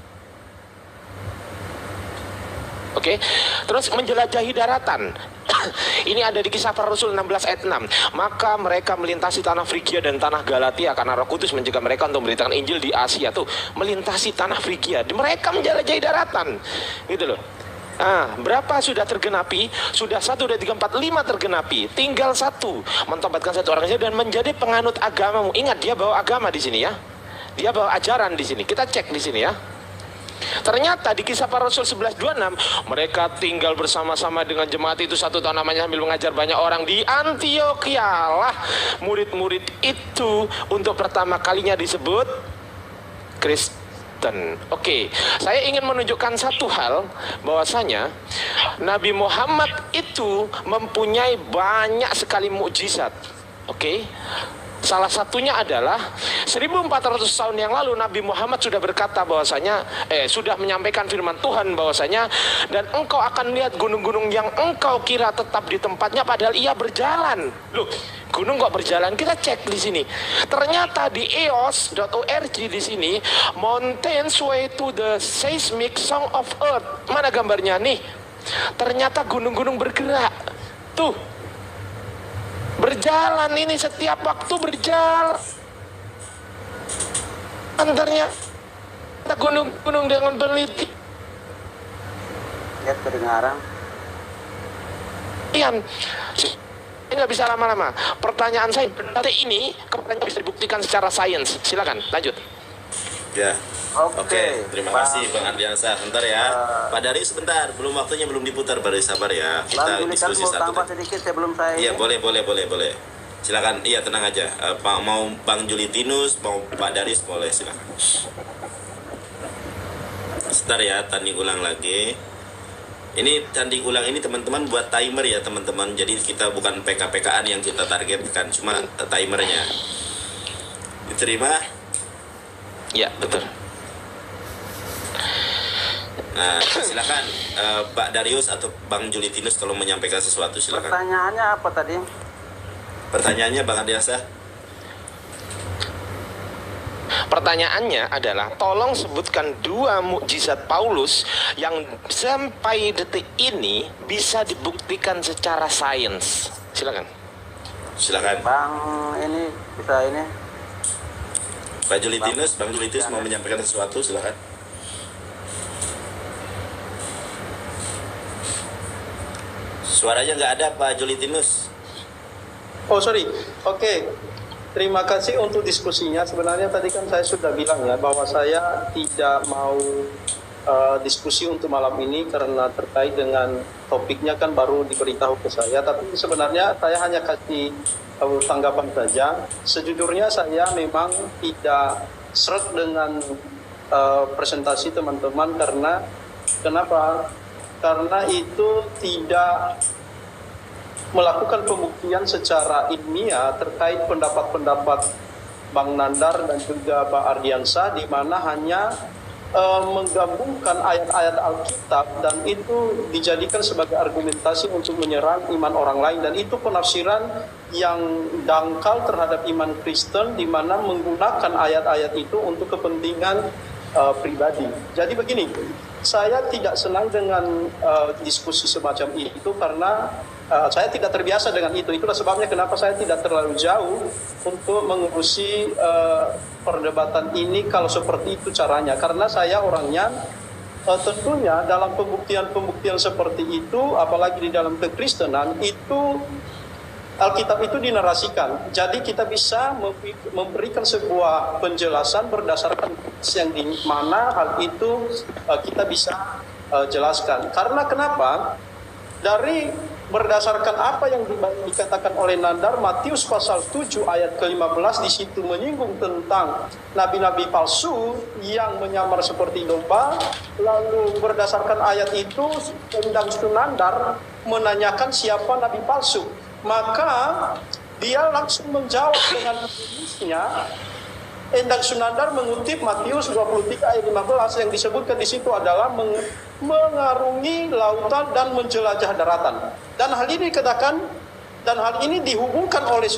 Oke, terus menjelajahi daratan. Ini ada di Kisah Para Rasul 16 ayat 6. Maka mereka melintasi tanah Frigia dan tanah Galatia karena Roh Kudus mencegah mereka untuk memberitakan Injil di Asia. Tuh, melintasi tanah Frigia. Mereka menjelajahi daratan. Gitu loh. Ah, berapa sudah tergenapi? Sudah 1, 2, 3, 4, 5 tergenapi. Tinggal 1, mentobatkan satu orang saja dan menjadi penganut agamamu. Ingat, dia bawa agama di sini ya. Dia bawa ajaran di sini. Kita cek di sini ya. Ternyata di Kisah Para Rasul 11:26 mereka tinggal bersama-sama dengan jemaat itu 1 tahun namanya sambil mengajar banyak orang di Antiokhia lah. Murid-murid itu untuk pertama kalinya disebut Kristen. Oke, saya ingin menunjukkan satu hal, bahwasanya Nabi Muhammad itu mempunyai banyak sekali mukjizat. Oke. Salah satunya adalah 1400 tahun yang lalu Nabi Muhammad sudah berkata bahwasanya sudah menyampaikan firman Tuhan bahwasanya, dan engkau akan lihat gunung-gunung yang engkau kira tetap di tempatnya padahal ia berjalan. Loh, gunung kok berjalan? Kita cek di sini. Ternyata di eos.org di sini, mountains way to the seismic song of earth. Mana gambarnya nih? Ternyata gunung-gunung bergerak. Tuh. Berjalan ini setiap waktu berjalan. Antarnya gunung-gunung dengan peneliti. Lihat kedengaran. Ian, ini nggak bisa lama-lama. Pertanyaan saya, berarti ini kemudian bisa dibuktikan secara sains. Silakan, lanjut. Ya. Oke, terima Bang. kasih Bang Ardiansa. Sebentar ya. Pak Darius sebentar, belum waktunya belum diputar, baru sabar ya. Bang Kita Juli kan diskusi mau satu. tambah sedikit sebelum saya Iya, ini. boleh. Silakan. Iya, tenang aja. Mau Bang Julitinus, mau Pak Darius boleh, silakan. Sebentar ya, tanding ulang lagi. Ini tanding ulang ini teman-teman buat timer ya teman-teman. Jadi kita bukan PK-PKan yang kita targetkan, cuma timernya. Diterima? Ya, betul. Nah, silakan Pak Darius atau Bang Julitinus kalau menyampaikan sesuatu silakan. Pertanyaannya apa tadi? Pertanyaannya Bang Ardiansa. Pertanyaannya adalah, tolong sebutkan 2 mukjizat Paulus yang sampai detik ini bisa dibuktikan secara sains. Silakan. Silakan. Bang ini bisa ini. Pak Julitinus, Bang Julitinus mau menyampaikan sesuatu silakan. Suaranya nggak ada Pak Julitinus. Oh sorry, oke. Terima kasih untuk diskusinya. Sebenarnya tadi kan saya sudah bilang ya bahwa saya tidak mau diskusi untuk malam ini karena terkait dengan topiknya kan baru diberitahu ke saya. Tapi sebenarnya saya hanya kasih tanggapan saja. Sejujurnya saya memang tidak seret dengan presentasi teman-teman karena kenapa? Karena itu tidak melakukan pembuktian secara ilmiah terkait pendapat-pendapat Bang Nandar dan juga Pak Ardiansa, di mana hanya menggabungkan ayat-ayat Alkitab dan itu dijadikan sebagai argumentasi untuk menyerang iman orang lain, dan itu penafsiran yang dangkal terhadap iman Kristen di mana menggunakan ayat-ayat itu untuk kepentingan pribadi. Jadi begini, saya tidak senang dengan diskusi semacam itu karena saya tidak terbiasa dengan itu. Itulah sebabnya kenapa saya tidak terlalu jauh untuk mengurusi perdebatan ini kalau seperti itu caranya. Karena saya orangnya tentunya dalam pembuktian-pembuktian seperti itu, apalagi di dalam kekristenan, itu Alkitab itu dinarasikan. Jadi kita bisa memberikan sebuah penjelasan berdasarkan yang di mana hal itu kita bisa jelaskan. Karena kenapa? Dari berdasarkan apa yang dikatakan oleh Nandar, Matius pasal 7 ayat ke-15 di situ menyinggung tentang nabi-nabi palsu yang menyamar seperti domba. Lalu berdasarkan ayat itu Endang Sunandar menanyakan siapa nabi palsu. Maka dia langsung menjawab dengan tulisnya. Endang Sunandar mengutip Matius 23 ayat 15 yang disebutkan di situ adalah mengarungi lautan dan menjelajah daratan. Dan hal ini dikatakan dan hal ini dihubungkan oleh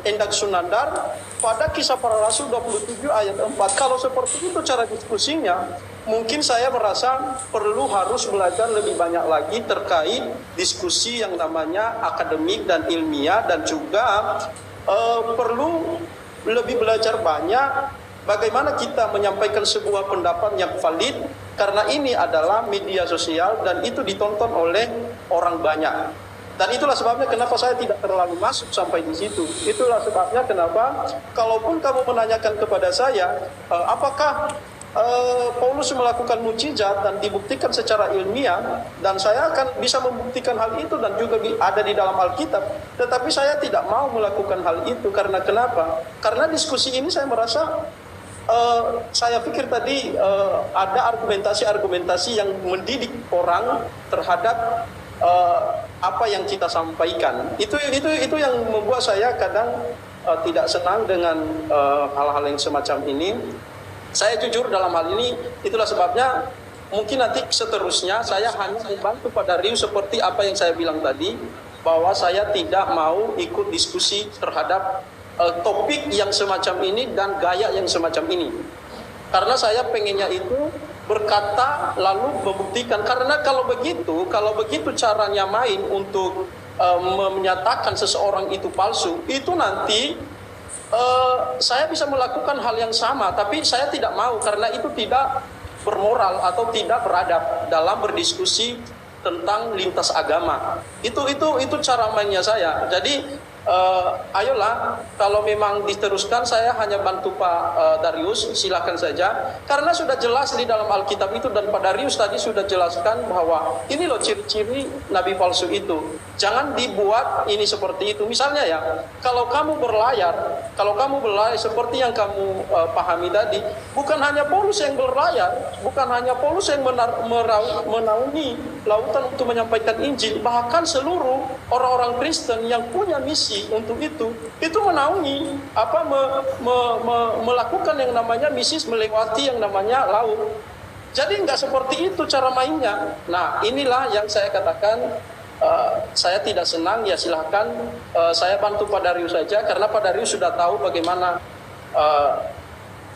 Endang Sunandar pada Kisah Para Rasul 27 ayat 4. Kalau seperti itu cara diskusinya, mungkin saya merasa harus belajar lebih banyak lagi terkait diskusi yang namanya akademik dan ilmiah, dan juga perlu lebih belajar banyak bagaimana kita menyampaikan sebuah pendapat yang valid, karena ini adalah media sosial dan itu ditonton oleh orang banyak. Dan itulah sebabnya kenapa saya tidak terlalu masuk sampai di situ. Itulah sebabnya kenapa kalaupun kamu menanyakan kepada saya apakah Paulus melakukan mukjizat dan dibuktikan secara ilmiah, dan saya akan bisa membuktikan hal itu dan juga ada di dalam Alkitab, tetapi saya tidak mau melakukan hal itu. Karena kenapa? Karena diskusi ini saya merasa saya pikir tadi ada argumentasi-argumentasi yang mendidik orang terhadap apa yang kita sampaikan. Itu yang membuat saya kadang tidak senang dengan hal-hal yang semacam ini. Saya jujur dalam hal ini, itulah sebabnya mungkin nanti seterusnya saya hanya membantu Pak Darius seperti apa yang saya bilang tadi, bahwa saya tidak mau ikut diskusi terhadap topik yang semacam ini dan gaya yang semacam ini. Karena saya pengennya itu berkata lalu membuktikan. Karena kalau begitu caranya main untuk menyatakan seseorang itu palsu, itu nanti saya bisa melakukan hal yang sama, tapi saya tidak mau karena itu tidak bermoral atau tidak beradab dalam berdiskusi tentang lintas agama. Itu cara mainnya saya. Jadi ayolah, kalau memang diteruskan saya hanya bantu Pak Darius, silakan saja. Karena sudah jelas di dalam Alkitab itu, dan Pak Darius tadi sudah jelaskan bahwa ini loh ciri-ciri nabi palsu itu. Jangan dibuat ini seperti itu. Misalnya ya, kalau kamu berlayar seperti yang kamu pahami tadi, bukan hanya Paulus yang berlayar, bukan hanya Paulus yang menaungi lautan untuk menyampaikan Injil, bahkan seluruh orang-orang Kristen yang punya misi untuk itu menaungi melakukan yang namanya misi melewati yang namanya laut. Jadi nggak seperti itu cara mainnya. Nah, inilah yang saya katakan, saya tidak senang. Ya silahkan, saya bantu Pak Darius saja, karena Pak Darius sudah tahu bagaimana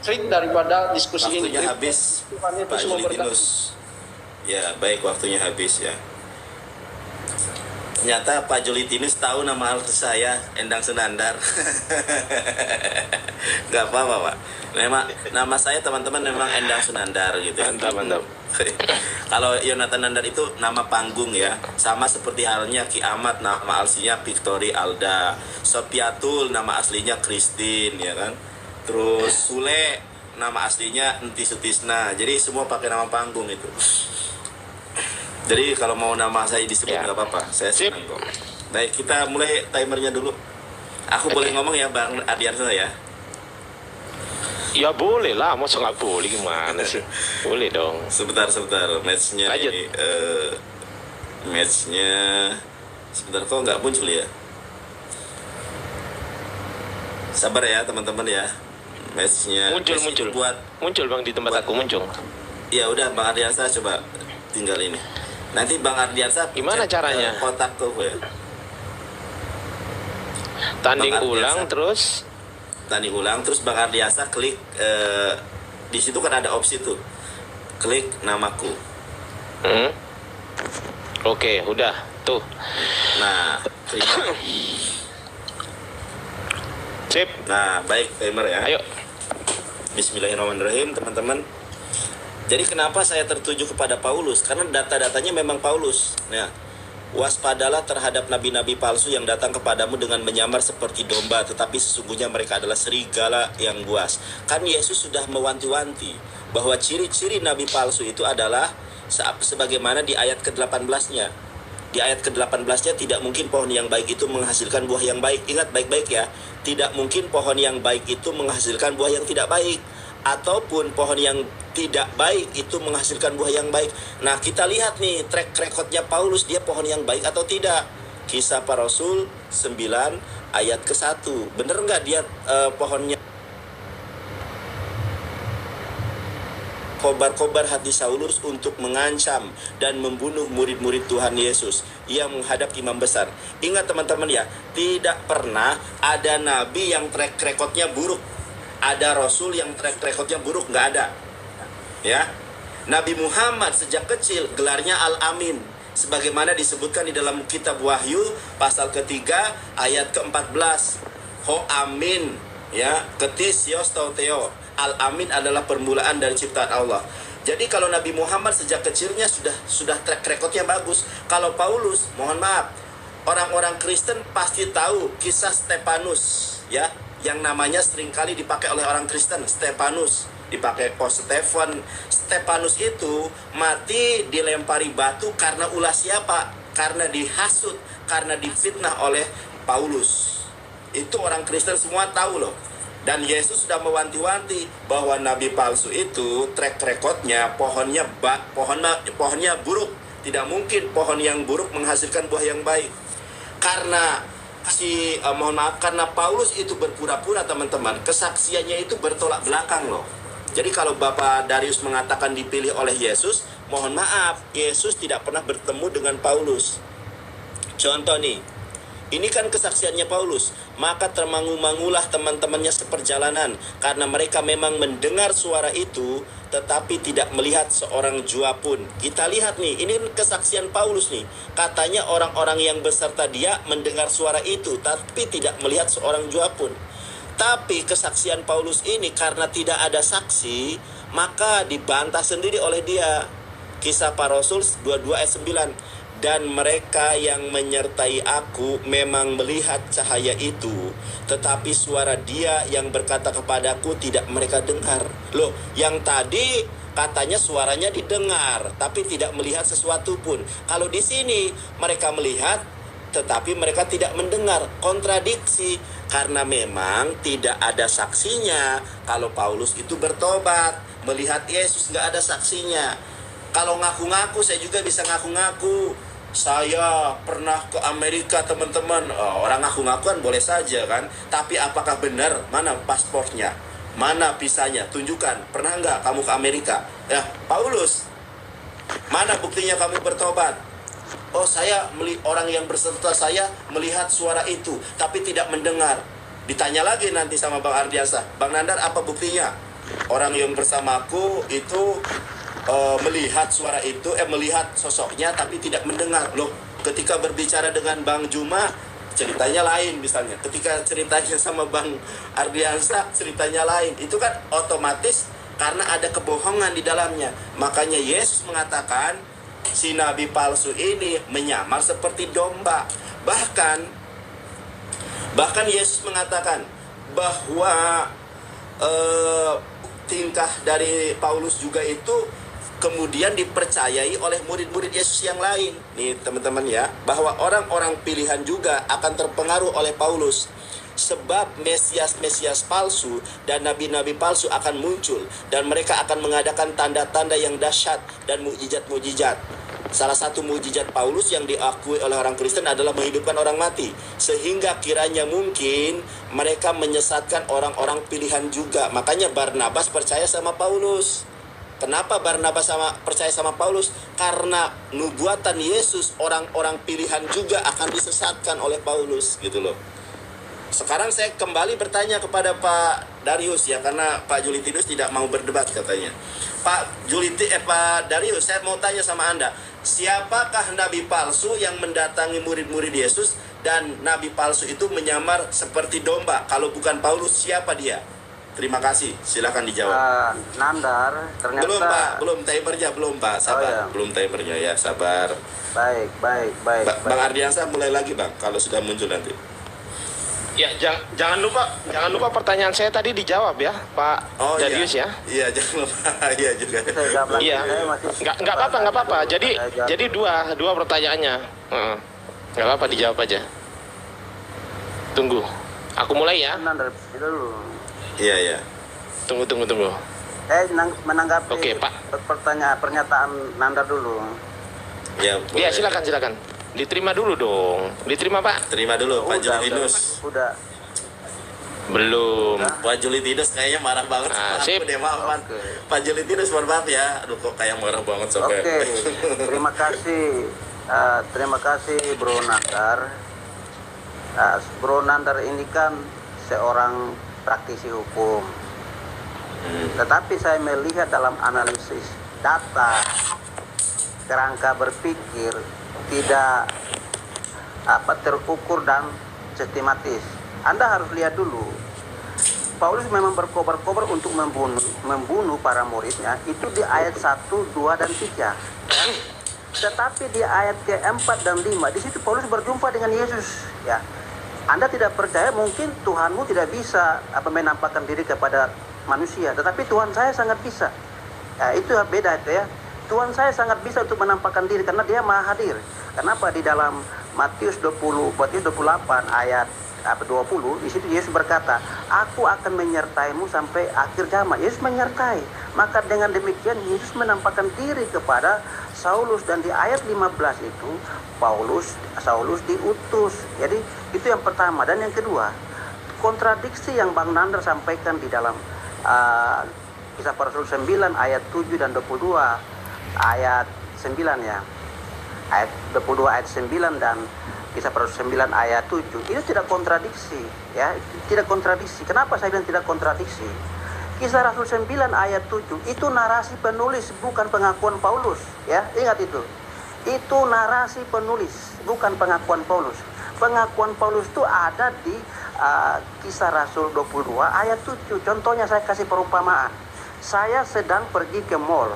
trik daripada diskusi ini. Waktunya habis, Pak Julitinus. Ya, baik, waktunya habis ya. Ternyata Pak Julitinus tahu nama artis saya, Endang Sunandar. Gak apa-apa, Pak. Memang nama saya teman-teman memang Endang Sunandar gitu. Mantap. Kalau Yonatan Nandar itu nama panggung ya. Sama seperti halnya Ki Ahmad, nama aslinya Victory Alda. Sopiatul nama aslinya Christine ya kan. Terus Sule nama aslinya Enti Sutisna. Jadi semua pakai nama panggung itu. Jadi kalau mau nama saya disebut nggak apa-apa, saya senang kok. Baik, kita mulai timernya dulu. Aku boleh ngomong ya Bang Ardiansa ya? Ya boleh lah, masa nggak boleh gimana sih? Boleh dong. Sebentar, matchnya ini, matchnya sebentar, kok nggak muncul ya? Sabar ya teman-teman ya, matchnya muncul muncul Bang di tempat aku muncul. Ya udah Bang Ardiansa coba tinggal ini. Nanti Bang Ardiansa gimana caranya? Kotak tuh ya. Tanding ulang terus Bang Ardiansa klik di situ kan ada opsi tuh. Klik namaku. Oke, udah tuh. Nah, terima. Sip. Nah, baik timer ya. Ayo. Bismillahirrahmanirrahim teman-teman. Jadi kenapa saya tertuju kepada Paulus? Karena data-datanya memang Paulus. Nah, waspadalah terhadap nabi-nabi palsu yang datang kepadamu dengan menyamar seperti domba, tetapi sesungguhnya mereka adalah serigala yang buas. Kan Yesus sudah mewanti-wanti bahwa ciri-ciri nabi palsu itu adalah sebagaimana di ayat ke-18-nya. Di ayat ke-18-nya, tidak mungkin pohon yang baik itu menghasilkan buah yang baik. Ingat baik-baik ya, tidak mungkin pohon yang baik itu menghasilkan buah yang tidak baik, ataupun pohon yang tidak baik itu menghasilkan buah yang baik. Nah, kita lihat nih track recordnya Paulus, dia pohon yang baik atau tidak. Kisah Para Rasul 9 ayat ke-1. Bener nggak dia pohonnya? Kobar-kobar hati Saulus untuk mengancam dan membunuh murid-murid Tuhan Yesus yang menghadap imam besar. Ingat teman-teman ya, tidak pernah ada nabi yang track recordnya buruk. Ada rasul yang track recordnya buruk, nggak ada. Ya, Nabi Muhammad sejak kecil gelarnya Al-Amin, sebagaimana disebutkan di dalam kitab Wahyu pasal ketiga ayat ke-14. Ho amin, ya, ketis yos tauteo. Al-Amin adalah permulaan dari ciptaan Allah. Jadi kalau Nabi Muhammad sejak kecilnya sudah track recordnya bagus. Kalau Paulus, mohon maaf, orang-orang Kristen pasti tahu kisah Stefanus, ya, yang namanya seringkali dipakai oleh orang Kristen, Stefanus, dipakai Stefanus itu mati dilempari batu karena ulah siapa? Karena dihasut, karena difitnah oleh Paulus. Itu orang Kristen semua tahu loh. Dan Yesus sudah mewanti-wanti bahwa nabi palsu itu track recordnya pohonnya buruk. Tidak mungkin pohon yang buruk menghasilkan buah yang baik. Karena karena Paulus itu berpura-pura teman-teman, kesaksiannya itu bertolak belakang loh. Jadi kalau Bapak Darius mengatakan dipilih oleh Yesus, mohon maaf, Yesus tidak pernah bertemu dengan Paulus. Contoh nih, ini kan kesaksiannya Paulus. Maka termangu-mangulah teman-temannya seperjalanan, karena mereka memang mendengar suara itu, tetapi tidak melihat seorang jua pun. Kita lihat nih, ini kesaksian Paulus nih. Katanya orang-orang yang beserta dia mendengar suara itu, tapi tidak melihat seorang jua pun. Tapi kesaksian Paulus ini karena tidak ada saksi, maka dibantah sendiri oleh dia. Kisah Para Rasul 22 ayat 9. Dan mereka yang menyertai aku memang melihat cahaya itu, tetapi suara dia yang berkata kepadaku tidak mereka dengar. Loh, yang tadi katanya suaranya didengar, tapi tidak melihat sesuatu pun. Kalau di sini mereka melihat, tetapi mereka tidak mendengar. Kontradiksi, karena memang tidak ada saksinya. Kalau Paulus itu bertobat, melihat Yesus, nggak ada saksinya. Kalau ngaku-ngaku, saya juga bisa ngaku-ngaku. Saya pernah ke Amerika, teman-teman. Orang ngaku-ngakuan boleh saja kan. Tapi apakah benar? Mana paspornya? Mana visanya? Tunjukkan. Pernah nggak kamu ke Amerika? Ya, Paulus, mana buktinya kamu bertobat? Oh, saya orang yang berserta saya melihat suara itu, tapi tidak mendengar. Ditanya lagi nanti sama Bang Ardiansa, Bang Nandar, apa buktinya? Orang yang bersamaku itu melihat suara itu, melihat sosoknya, tapi tidak mendengar. Loh, ketika berbicara dengan Bang Juma, ceritanya lain misalnya. Ketika ceritanya sama Bang Ardiansa, ceritanya lain. Itu kan otomatis karena ada kebohongan di dalamnya. Makanya Yesus mengatakan, si nabi palsu ini menyamar seperti domba. Bahkan Yesus mengatakan bahwa tingkah dari Paulus juga itu kemudian dipercayai oleh murid-murid Yesus yang lain. Nih teman-teman ya, bahwa orang-orang pilihan juga akan terpengaruh oleh Paulus. Sebab Mesias-Mesias palsu dan nabi-nabi palsu akan muncul, dan mereka akan mengadakan tanda-tanda yang dahsyat dan mukjizat-mukjizat. Salah satu mukjizat Paulus yang diakui oleh orang Kristen adalah menghidupkan orang mati. Sehingga kiranya mungkin mereka menyesatkan orang-orang pilihan juga. Makanya Barnabas percaya sama Paulus. Kenapa Barnabas percaya sama Paulus? Karena nubuatan Yesus, orang-orang pilihan juga akan disesatkan oleh Paulus, gitu loh. Sekarang saya kembali bertanya kepada Pak Darius ya, karena Pak Julitinus tidak mau berdebat katanya. Pak Darius, saya mau tanya sama Anda, siapakah nabi palsu yang mendatangi murid-murid Yesus dan nabi palsu itu menyamar seperti domba? Kalau bukan Paulus, siapa dia? Terima kasih, silakan dijawab. Nandar, ternyata belum timernya, belum Pak, sabar. Belum timernya ya, sabar. Baik. Bang Ardiansa mulai lagi Bang, kalau sudah muncul nanti. Ya, jangan lupa pertanyaan saya tadi dijawab ya, Pak Darius ya. Iya, jangan lupa. Iya juga. Iya. Enggak apa-apa. Jadi dua pertanyaannya. Enggak apa-apa, dijawab aja. Tunggu. Aku mulai ya. Nandar dulu. Iya. Tunggu. Menanggapi Oke, Pak. Pernyataan Nandar dulu. Ya, Iya, silakan. Diterima dulu dong. Diterima, Pak. Terima dulu Pak Julitinus. Udah. Belum. Pak Julitinus kayaknya marah banget sama sip. aku deh, maaf. Pak Julitinus, mohon maaf ya. Aduh, kok kayak marah banget sampai. Oke. Terima kasih Bro Nandar. Bro Nandar ini kan seorang praktisi hukum. Tetapi saya melihat dalam analisis data, kerangka berpikir tidak terukur dan sistematis. Anda harus lihat dulu, Paulus memang berkobar-kobar untuk membunuh para muridnya, itu di ayat 1, 2, dan 3. Tetapi di ayat ke-4 dan 5, di situ Paulus berjumpa dengan Yesus. Ya, Anda tidak percaya, mungkin Tuhanmu tidak bisa menampakkan diri kepada manusia, tetapi Tuhan saya sangat bisa. Ya, itu beda itu ya. Tuhan saya sangat bisa untuk menampakkan diri karena dia maha hadir. Kenapa? Di dalam Matius 28 ayat 20, di situ Yesus berkata, aku akan menyertaimu sampai akhir zaman. Yesus menyertai. Maka dengan demikian Yesus menampakkan diri kepada Saulus, dan di ayat 15 itu Saulus diutus. Jadi itu yang pertama. Dan yang kedua, kontradiksi yang Bang Nandar sampaikan di dalam Kisah Para Rasul 9 ayat 7 dan 22 ayat 9 ya. Ayat 22 ayat 9 dan Kisah Para Rasul 9 ayat 7 itu tidak kontradiksi ya, tidak kontradiksi. Kenapa saya bilang tidak kontradiksi? Kisah Rasul 9 ayat 7 itu narasi penulis, bukan pengakuan Paulus ya. Ingat itu. Itu narasi penulis, bukan pengakuan Paulus. Pengakuan Paulus itu ada di Kisah Rasul 22 ayat 7. Contohnya saya kasih perumpamaan. Saya sedang pergi ke mall.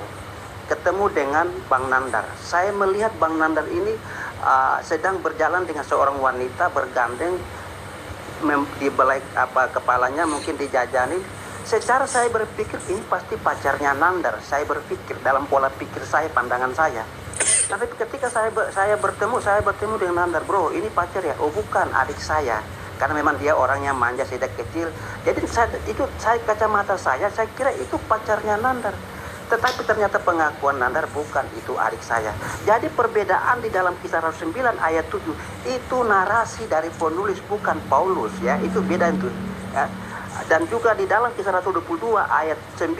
ketemu dengan Bang Nandar. Saya melihat Bang Nandar ini sedang berjalan dengan seorang wanita bergandeng di belai kepalanya mungkin dijajanin. Secara saya berpikir ini pasti pacarnya Nandar. Saya berpikir dalam pola pikir saya, pandangan saya. Tapi ketika saya bertemu dengan Nandar, bro, ini pacar ya? Oh bukan, adik saya. Karena memang dia orangnya manja sejak kecil. Jadi saya kacamata saya kira itu pacarnya Nandar. Tetapi ternyata pengakuan Nandar bukan, itu adik saya. Jadi perbedaan di dalam Kisah Rasul 9 ayat 7 itu narasi dari penulis, bukan Paulus ya. Itu beda itu. Ya. Dan juga di dalam Kisah Rasul 22 ayat 9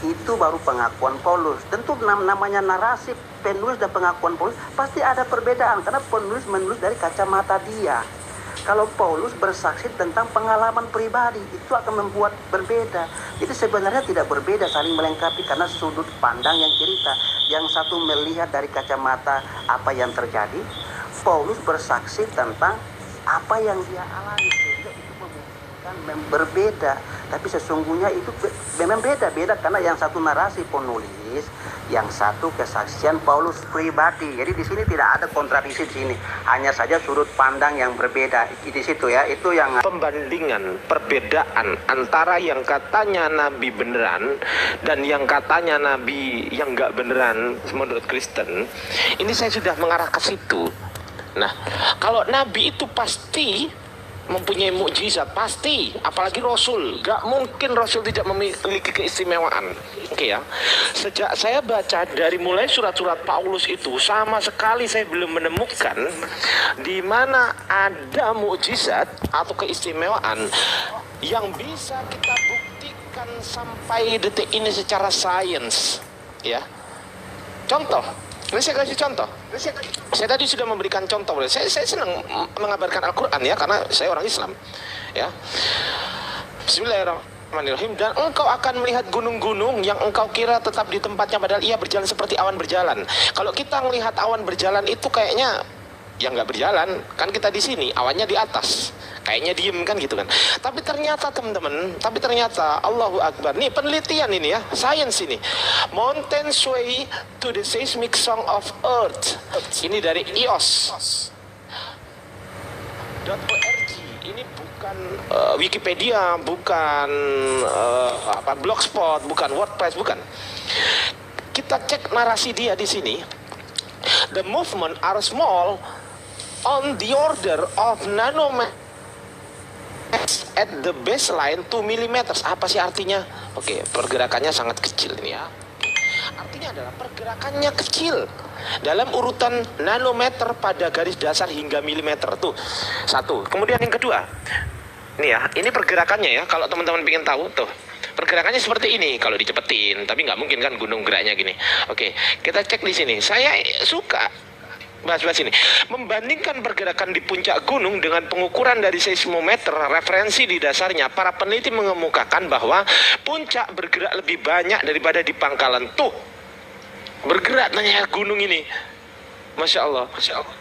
itu baru pengakuan Paulus. Tentu namanya narasi penulis dan pengakuan Paulus pasti ada perbedaan karena penulis menulis dari kacamata dia. Kalau Paulus bersaksi tentang pengalaman pribadi, itu akan membuat berbeda. Jadi sebenarnya tidak berbeda, saling melengkapi karena sudut pandang yang cerita. Yang satu melihat dari kacamata apa yang terjadi, Paulus bersaksi tentang apa yang dia alami, sehingga itu membuktikan berbeda. Tapi sesungguhnya itu memang beda karena yang satu narasi penulis, yang satu kesaksian Paulus pribadi. Jadi di sini tidak ada kontradiksi di sini, hanya saja sudut pandang yang berbeda di situ ya. Itu yang pembandingan, perbedaan antara yang katanya nabi beneran dan yang katanya nabi yang nggak beneran menurut Kristen. Ini saya sudah mengarah ke situ. Nah, kalau nabi itu pasti mempunyai mukjizat, pasti, apalagi Rasul, gak mungkin Rasul tidak memiliki keistimewaan. Oke ya, sejak saya baca dari mulai surat-surat Paulus itu, sama sekali saya belum menemukan di mana ada mukjizat atau keistimewaan yang bisa kita buktikan sampai detik ini secara sains. Ya, contoh. Ini saya kasih contoh. Saya tadi sudah memberikan contoh. Saya senang mengabarkan Al-Quran ya, karena saya orang Islam. Ya. Bismillahirrahmanirrahim. Dan engkau akan melihat gunung-gunung yang engkau kira tetap di tempatnya, padahal ia berjalan seperti awan berjalan. Kalau kita melihat awan berjalan itu kayaknya ya nggak berjalan. Kan kita di sini, awannya di atas. Kayaknya diem kan gitu kan. Tapi ternyata teman-teman, Allahu Akbar. Nih penelitian ini ya, sains ini. Mountain sway to the seismic song of earth. Ini dari ios.org. Ini bukan Wikipedia, bukan Blogspot, bukan WordPress, bukan. Kita cek narasi dia di sini. The movement are small on the order of nanometer at the baseline 2 mm. Apa sih artinya? Oke, pergerakannya sangat kecil ini ya. Artinya adalah pergerakannya kecil dalam urutan nanometer pada garis dasar hingga milimeter. Tuh, satu. Kemudian yang kedua, ini ya, ini pergerakannya ya. Kalau teman-teman ingin tahu, tuh pergerakannya seperti ini kalau dicepetin, tapi nggak mungkin kan gunung geraknya gini. Oke, kita cek di sini. Saya suka bahas-bahas ini, membandingkan pergerakan di puncak gunung dengan pengukuran dari seismometer, referensi di dasarnya. Para peneliti mengemukakan bahwa puncak bergerak lebih banyak daripada di pangkalan. Tuh, bergerak nanya gunung ini. Masya Allah, Masya Allah.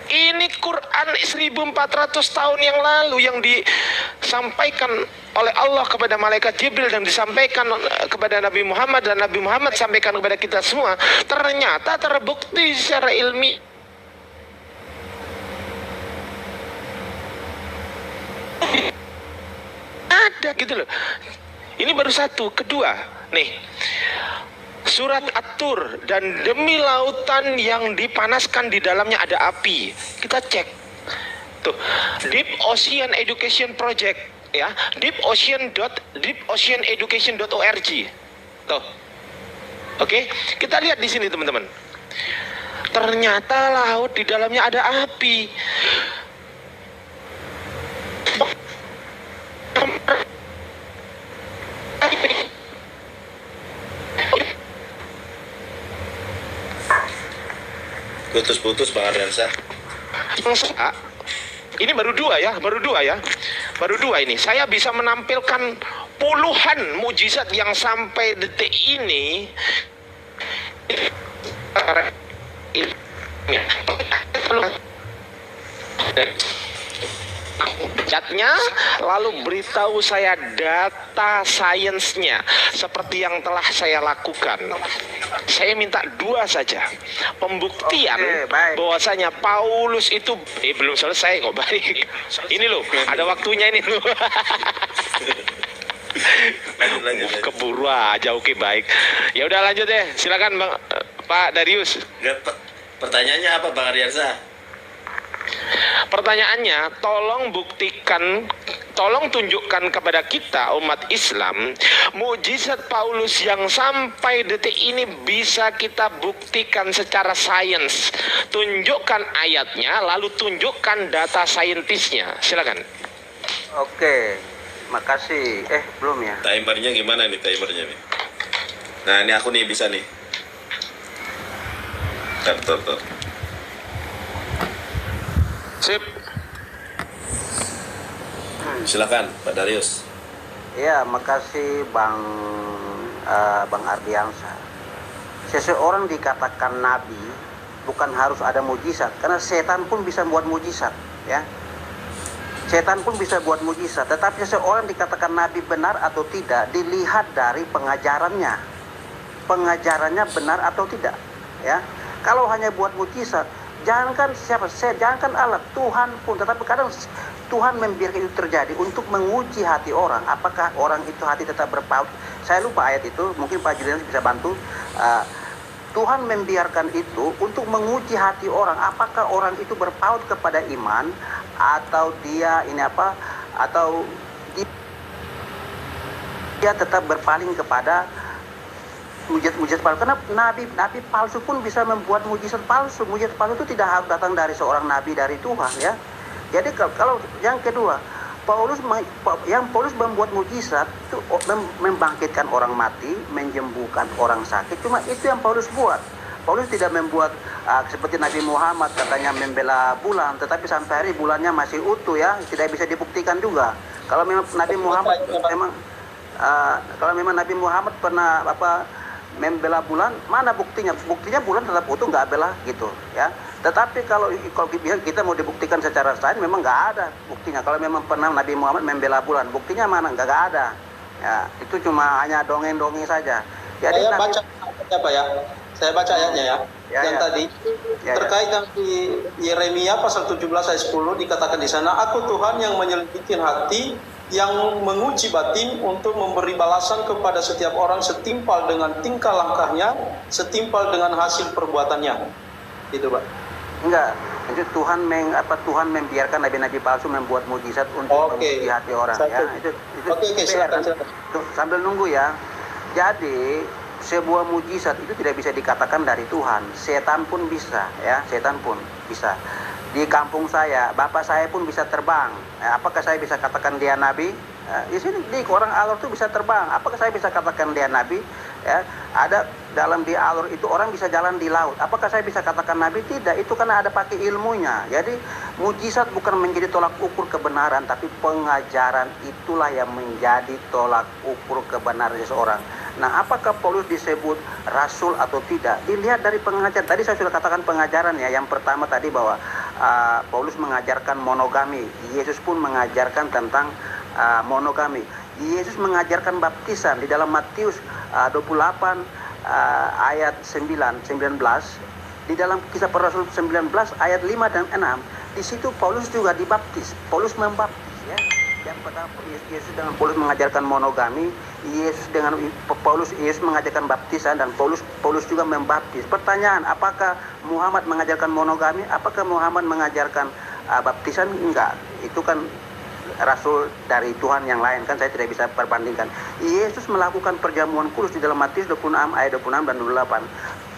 Ini Quran 1400 tahun yang lalu yang disampaikan oleh Allah kepada malaikat Jibril dan disampaikan kepada Nabi Muhammad, dan Nabi Muhammad sampaikan kepada kita semua. Ternyata terbukti secara ilmi ada gitu loh. Ini baru satu. Kedua nih, surat At-Tur, dan demi lautan yang dipanaskan di dalamnya ada api. Kita cek tuh, Deep Ocean Education Project ya, deepoceaneducation.org. Tuh, oke, kita lihat di sini teman-teman. Ternyata laut di dalamnya ada api. Putus-putus Bang Ardiansa. Ini baru dua ini. Saya bisa menampilkan puluhan mujizat yang sampai detik ini Catnya, lalu beritahu saya data sainsnya seperti yang telah saya lakukan. Saya minta 2 saja. Pembuktian bahwasanya Paulus itu belum selesai kok, baik. Ini loh, ada waktunya ini loh. Lanjut. Keburu aja, oke baik. Ya udah lanjut deh, silakan Bang Pak Darius. Nggak, pertanyaannya apa Bang Ardiansa? Pertanyaannya, tolong tunjukkan kepada kita umat Islam mukjizat Paulus yang sampai detik ini bisa kita buktikan secara sains. Tunjukkan ayatnya, lalu tunjukkan data saintisnya. Silakan. Oke, makasih. Belum ya? Timernya gimana nih timernya nih? Nah ini aku nih bisa nih. Tuh. Sip. Silakan Pak Darius. Ya, makasih Bang Ardiansa. Seseorang dikatakan nabi bukan harus ada mujizat, karena setan pun bisa buat mujizat, ya. Setan pun bisa buat mujizat, tetapi seseorang dikatakan nabi benar atau tidak dilihat dari pengajarannya. Pengajarannya benar atau tidak, ya. Kalau hanya buat mujizat, jangankan jangankan Allah, Tuhan pun, tetapi kadang Tuhan membiarkan itu terjadi untuk menguji hati orang. Apakah orang itu hati tetap berpaut? Saya lupa ayat itu, mungkin Pak Julian bisa bantu. Tuhan membiarkan itu untuk menguji hati orang. Apakah orang itu berpaut kepada iman, atau dia atau dia tetap berpaling kepada mujizat palsu. Karena nabi palsu pun bisa membuat mujizat palsu. Mujizat palsu itu tidak harus datang dari seorang nabi dari Tuhan, ya. Jadi kalau yang kedua, Paulus membuat mujizat itu membangkitkan orang mati, menyembuhkan orang sakit. Cuma itu yang Paulus buat. Paulus tidak membuat seperti Nabi Muhammad katanya membela bulan, tetapi sampai hari bulannya masih utuh, ya, tidak bisa dibuktikan juga. Kalau memang Nabi Muhammad kalau memang Nabi Muhammad pernah membela bulan, mana buktinya? Buktinya bulan tetap utuh, nggak bela gitu, ya. Tetapi kalau kita mau dibuktikan secara sains, memang nggak ada buktinya. Kalau memang pernah Nabi Muhammad membela bulan, buktinya mana? Nggak ada. Ya, itu cuma hanya dongeng-dongeng saja. Jadi Saya baca apa ya? Saya baca ayatnya ya. Yang tadi terkait dengan di Yeremia pasal 17 ayat 10 dikatakan di sana, aku Tuhan yang menyelidiki hati, yang menguji batin untuk memberi balasan kepada setiap orang setimpal dengan tingkah langkahnya, setimpal dengan hasil perbuatannya. Itu, Pak. Enggak, itu Tuhan membiarkan nabi-nabi palsu membuat mujizat untuk menguji hati orang, ya. Itu silakan. Sambil nunggu, ya. Jadi sebuah mujizat itu tidak bisa dikatakan dari Tuhan. Setan pun bisa, ya. Setan pun bisa. Di kampung saya, bapak saya pun bisa terbang. Apakah saya bisa katakan dia nabi? Di sini di orang alur itu bisa terbang. Apakah saya bisa katakan dia nabi? Ya, ada dalam di alur itu orang bisa jalan di laut. Apakah saya bisa katakan nabi? Tidak. Itu karena ada pakai ilmunya. Jadi mujizat bukan menjadi tolak ukur kebenaran, tapi pengajaran itulah yang menjadi tolak ukur kebenaran seseorang. Nah, apakah Paulus disebut rasul atau tidak? Dilihat dari pengajaran. Tadi saya sudah katakan pengajaran, ya. Yang pertama tadi bahwa Paulus mengajarkan monogami. Yesus pun mengajarkan tentang monogami. Yesus mengajarkan baptisan di dalam Matius 28 ayat 19. Di dalam Kisah Para Rasul 19 ayat 5 dan 6. Di situ Paulus juga dibaptis. Paulus membaptis, ya. Yang pertama Yesus dengan Paulus mengajarkan monogami, Yesus mengajarkan baptisan, dan Paulus juga membaptis. Pertanyaan, apakah Muhammad mengajarkan monogami? Apakah Muhammad mengajarkan baptisan? Enggak. Itu kan rasul dari Tuhan yang lain, kan saya tidak bisa perbandingkan. Yesus melakukan perjamuan kudus di dalam Matius 26 ayat 26 dan 28.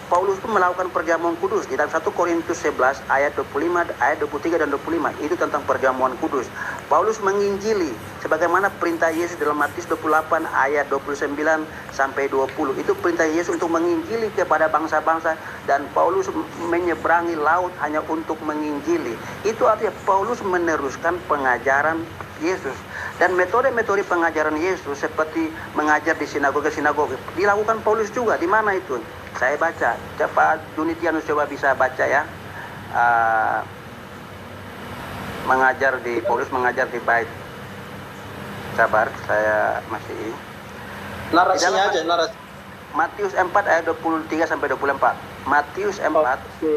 Paulus pun melakukan perjamuan kudus di dalam 1 Korintus 11 ayat 25, ayat 23 dan 25. Itu tentang perjamuan kudus. Paulus menginjili sebagaimana perintah Yesus dalam Matius 28 ayat 29 sampai 20. Itu perintah Yesus untuk menginjili kepada bangsa-bangsa, dan Paulus menyeberangi laut hanya untuk menginjili. Itu artinya Paulus meneruskan pengajaran Yesus. Dan metode-metode pengajaran Yesus seperti mengajar di sinagoga-sinagoga dilakukan Paulus juga. Di mana itu? Saya baca. Pak Junitianus coba bisa baca, ya. mengajar di Paulus mengajar di bait. Sabar, saya masih Narasinya aja, narasi. Matius 4 ayat 23 sampai 24. Matius 4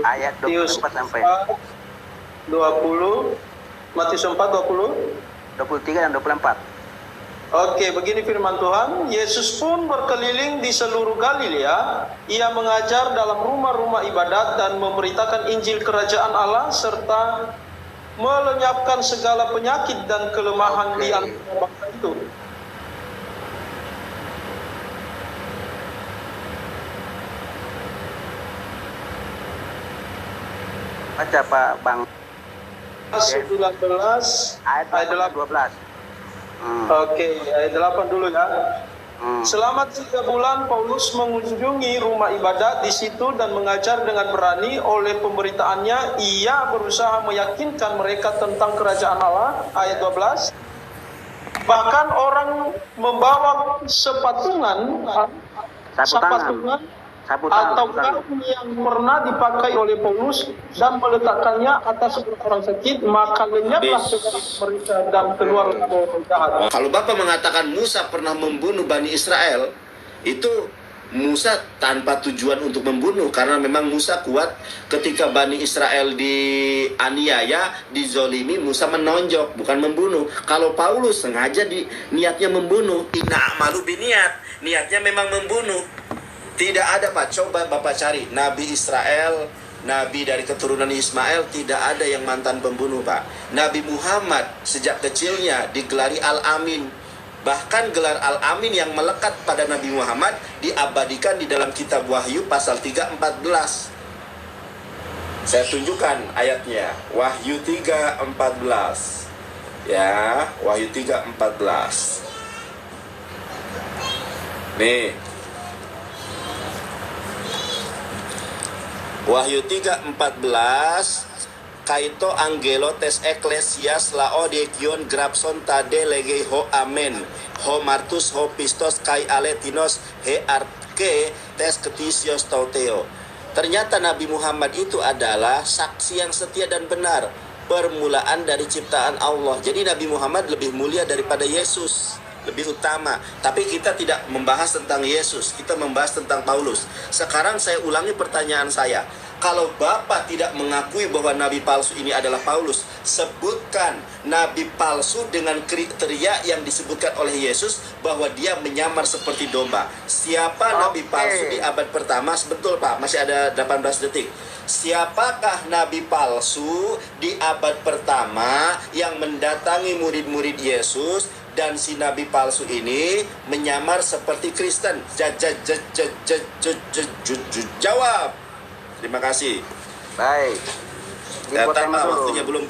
ayat 24 sampai 20. Matius 4 20. 23 dan 24. Oke, begini firman Tuhan. Yesus pun berkeliling di seluruh Galilea. Ia mengajar dalam rumah-rumah ibadat dan memberitakan Injil Kerajaan Allah serta melenyapkan segala penyakit dan kelemahan di antara bangsa itu. Baca Pak Bang. 19 Ayat ayat 8. 12. Oke, ayat 8 dulu ya. Selama 3 bulan Paulus mengunjungi rumah ibadat di situ dan mengajar dengan berani. Oleh pemberitaannya ia berusaha meyakinkan mereka tentang kerajaan Allah. Ayat 12. Bahkan orang membawa sepatungan Sapu atau tangan. kain yang pernah dipakai oleh Paulus dan meletakkannya atas orang sakit, maka lenyaplah penyakit mereka dan keluar roh jahat. Kalau Bapak mengatakan Musa pernah membunuh Bani Israel, itu Musa tanpa tujuan untuk membunuh, karena memang Musa kuat ketika Bani Israel dianiaya, dizolimi, Musa menonjok, bukan membunuh. Kalau Paulus sengaja niatnya membunuh, ina'malu biniat, niatnya memang membunuh. Tidak ada Pak, coba Bapak cari Nabi Israel, Nabi dari keturunan Ismail, tidak ada yang mantan pembunuh Pak. Nabi Muhammad sejak kecilnya digelari Al-Amin. Bahkan gelar Al-Amin yang melekat pada Nabi Muhammad diabadikan di dalam kitab Wahyu pasal 3:14. Saya tunjukkan ayatnya, Wahyu 3:14. Ya, Wahyu 3:14. Nih. Wahyu 3:14, Kaito angelo tes eklesias laodikion grapson tade legei ho amen ho martus ho pistos kai aletinos he arke tes ketisios tauteo. Ternyata Nabi Muhammad itu adalah saksi yang setia dan benar, permulaan dari ciptaan Allah. Jadi Nabi Muhammad lebih mulia daripada Yesus, lebih utama. Tapi kita tidak membahas tentang Yesus, kita membahas tentang Paulus. Sekarang saya ulangi pertanyaan saya. Kalau Bapak tidak mengakui bahwa Nabi palsu ini adalah Paulus, sebutkan Nabi palsu dengan kriteria yang disebutkan oleh Yesus bahwa dia menyamar seperti domba. Siapa Nabi palsu di abad pertama? Betul Pak, masih ada 18 detik. Siapakah Nabi palsu di abad pertama yang mendatangi murid-murid Yesus? Dan si Nabi palsu ini menyamar seperti Kristen. Jawab. Terima kasih. Baik. Waktunya belum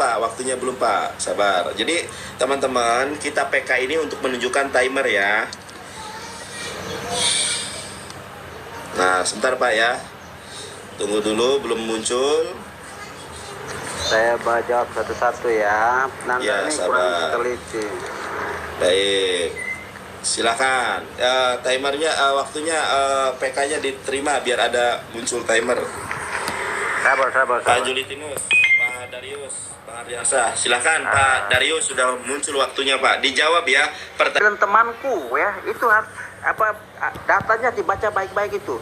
Pak. Sabar. Jadi teman-teman, kita PK ini untuk menunjukkan timer ya. Nah, sebentar Pak ya. Tunggu dulu, belum muncul. Saya jawab satu-satu ya. Nanti Ya, ini sabar. kurang teliti. Baik, silakan. Timernya, waktunya PK-nya diterima biar ada muncul timer. Sabar. Pak Julitinus, Pak Darius, Pak Ardiansa, silakan Pak Darius, sudah muncul waktunya Pak. Dijawab ya. Dan temanku ya, itu datanya dibaca baik-baik itu.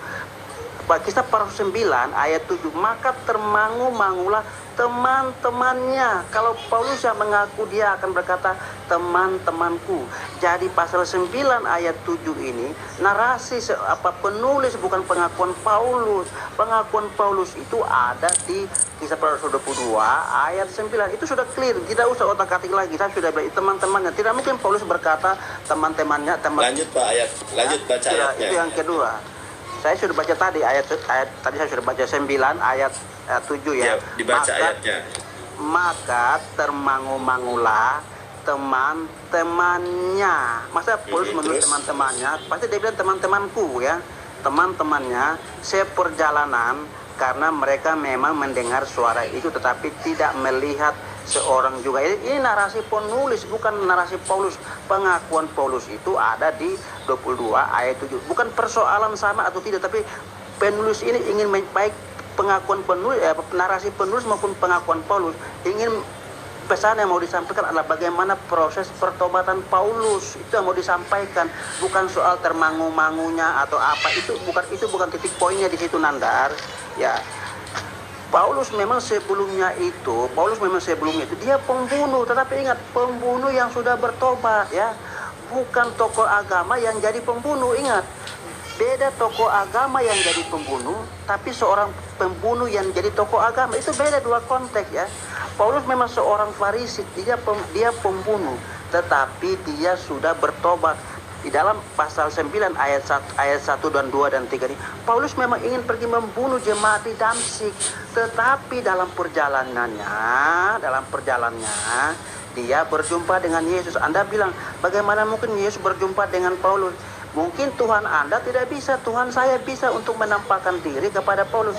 Kisah para 9 ayat 7, maka termangu-mangulah teman-temannya. Kalau Paulus yang mengaku, dia akan berkata teman-temanku. Jadi pasal 9 ayat 7 ini narasi penulis, bukan pengakuan Paulus. Pengakuan Paulus itu ada di Kisah para Rasul 22 ayat 9. Itu sudah clear, tidak usah otak-atik lagi. Saya sudah bilang teman-temannya. Tidak mungkin Paulus berkata teman-temannya. Lanjut Pak, lanjut baca ayatnya. Itu yang kedua. Saya sudah baca tadi ayat tadi saya sudah baca 9 ayat 7 ya. Dibaca ayatnya. Maka termangu-mangulah teman-temannya. Masa Paulus menulis teman-temannya? Pasti dia bilang teman-temanku ya. Teman-temannya seperjalanan, karena mereka memang mendengar suara itu tetapi tidak melihat seorang juga. Ini narasi penulis, bukan narasi Paulus. Pengakuan Paulus itu ada di 22 ayat 7. Bukan persoalan sama atau tidak, tapi penulis ini ingin baik pengakuan penulis, narasi penulis maupun pengakuan Paulus ingin pesan yang mau disampaikan adalah bagaimana proses pertobatan Paulus. Itu yang mau disampaikan, bukan soal termangu-mangunya atau apa. Itu bukan titik poinnya di situ, Nandar. Ya. Paulus memang sebelumnya itu dia pembunuh, tetapi ingat, pembunuh yang sudah bertobat, ya. Bukan tokoh agama yang jadi pembunuh, ingat. Beda tokoh agama yang jadi pembunuh, tapi seorang pembunuh yang jadi tokoh agama, itu beda, dua konteks, ya. Paulus memang seorang Farisi, dia pembunuh, tetapi dia sudah bertobat. Di dalam pasal 9 ayat 1 dan 2 dan 3 ini, Paulus memang ingin pergi membunuh jemaat di Damsyik, tetapi dalam perjalanannya dia berjumpa dengan Yesus. Anda bilang, bagaimana mungkin Yesus berjumpa dengan Paulus? Mungkin Tuhan Anda tidak bisa, Tuhan saya bisa untuk menampakkan diri kepada Paulus.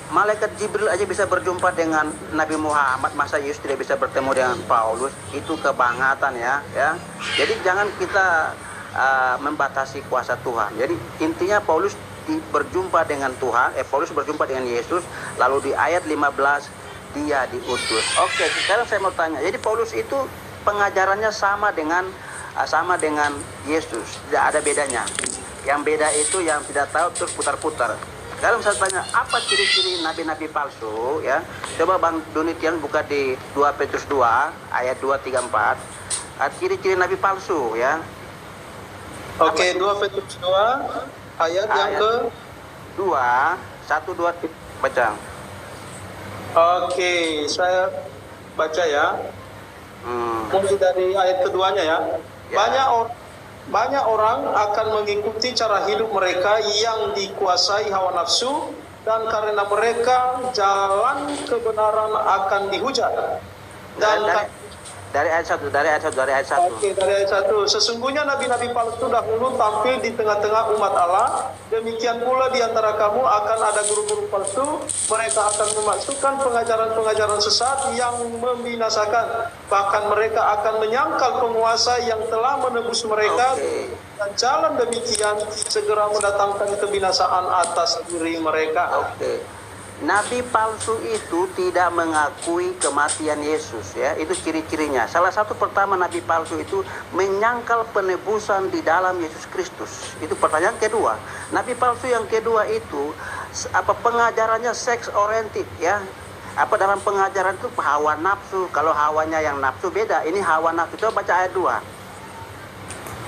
Malaikat Jibril aja bisa berjumpa dengan Nabi Muhammad, masa Yesus tidak bisa bertemu dengan Paulus? Itu kebangetan, ya. Jadi jangan kita membatasi kuasa Tuhan. Jadi intinya Paulus berjumpa dengan Tuhan, Paulus berjumpa dengan Yesus, lalu di ayat 15 dia diutus. Oke, sekarang saya mau tanya. Jadi Paulus itu pengajarannya sama dengan Yesus, tidak ada bedanya. Yang beda itu yang tidak tahu terus putar-putar. Sekarang saya tanya, apa ciri-ciri nabi-nabi palsu, ya? Coba Bang Donitian buka di 2 Petrus 2 ayat 2, 3, 4. Ciri-ciri nabi palsu, ya. Oke, 2 Petrus 2 ayat yang ke 2, 1, 2, baca. Oke, saya baca, ya. Mulai dari ayat keduanya, ya. Banyak orang akan mengikuti cara hidup mereka yang dikuasai hawa nafsu, dan karena mereka jalan kebenaran akan dihujat. Dari ayat 1. Oke, dari ayat 1. Sesungguhnya nabi-nabi palsu dahulu tampil di tengah-tengah umat Allah. Demikian pula di antara kamu akan ada guru-guru palsu. Mereka akan memasukkan pengajaran-pengajaran sesat yang membinasakan. Bahkan mereka akan menyangkal penguasa yang telah menebus mereka. Dan jalan demikian segera mendatangkan kebinasaan atas diri mereka. Nabi palsu itu tidak mengakui kematian Yesus, ya. Itu ciri-cirinya. Salah satu pertama nabi palsu itu menyangkal penebusan di dalam Yesus Kristus. Itu pertanyaan kedua. Nabi palsu yang kedua itu pengajarannya seks oriented, ya. Dalam pengajaran itu hawa nafsu. Kalau hawanya yang nafsu beda, ini hawa nafsu. Coba baca ayat 2.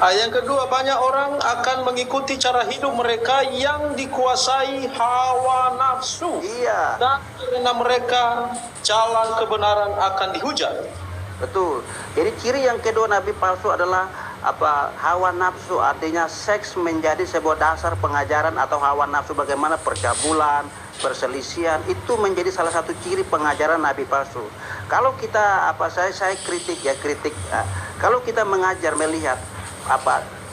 Yang kedua, banyak orang akan mengikuti cara hidup mereka yang dikuasai hawa nafsu. Iya. Dan karena mereka jalan kebenaran akan dihujat. Betul. Jadi ciri yang kedua nabi palsu adalah hawa nafsu, artinya seks menjadi sebuah dasar pengajaran, atau hawa nafsu bagaimana percabulan, perselisihan, itu menjadi salah satu ciri pengajaran nabi palsu. Kalau kita saya kritik. Kalau kita mengajar melihat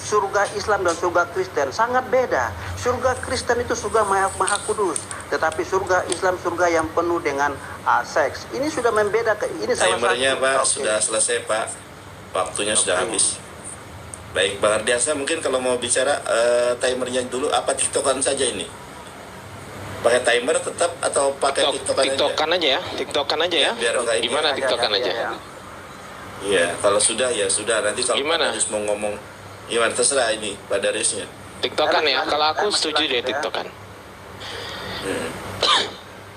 surga Islam dan surga Kristen sangat beda. Surga Kristen itu surga maha kudus, tetapi surga Islam surga yang penuh dengan seks. Ini sudah membeda. Ini timernya Pak sudah selesai, Pak. Waktunya sudah habis. Baik, Bang Ardiansa, mungkin kalau mau bicara timernya dulu, apa TikTokan saja ini? Pakai timer tetap atau pakai TikTokan aja ya? TikTokan aja ya? Biar gimana TikTokan aja? Iya, kalau sudah ya sudah. Nanti kalau gimana? Pak Darius mau ngomong, gimana terserah ini Pak Dariusnya. TikTokan ya, kalau aku setuju deh TikTokan.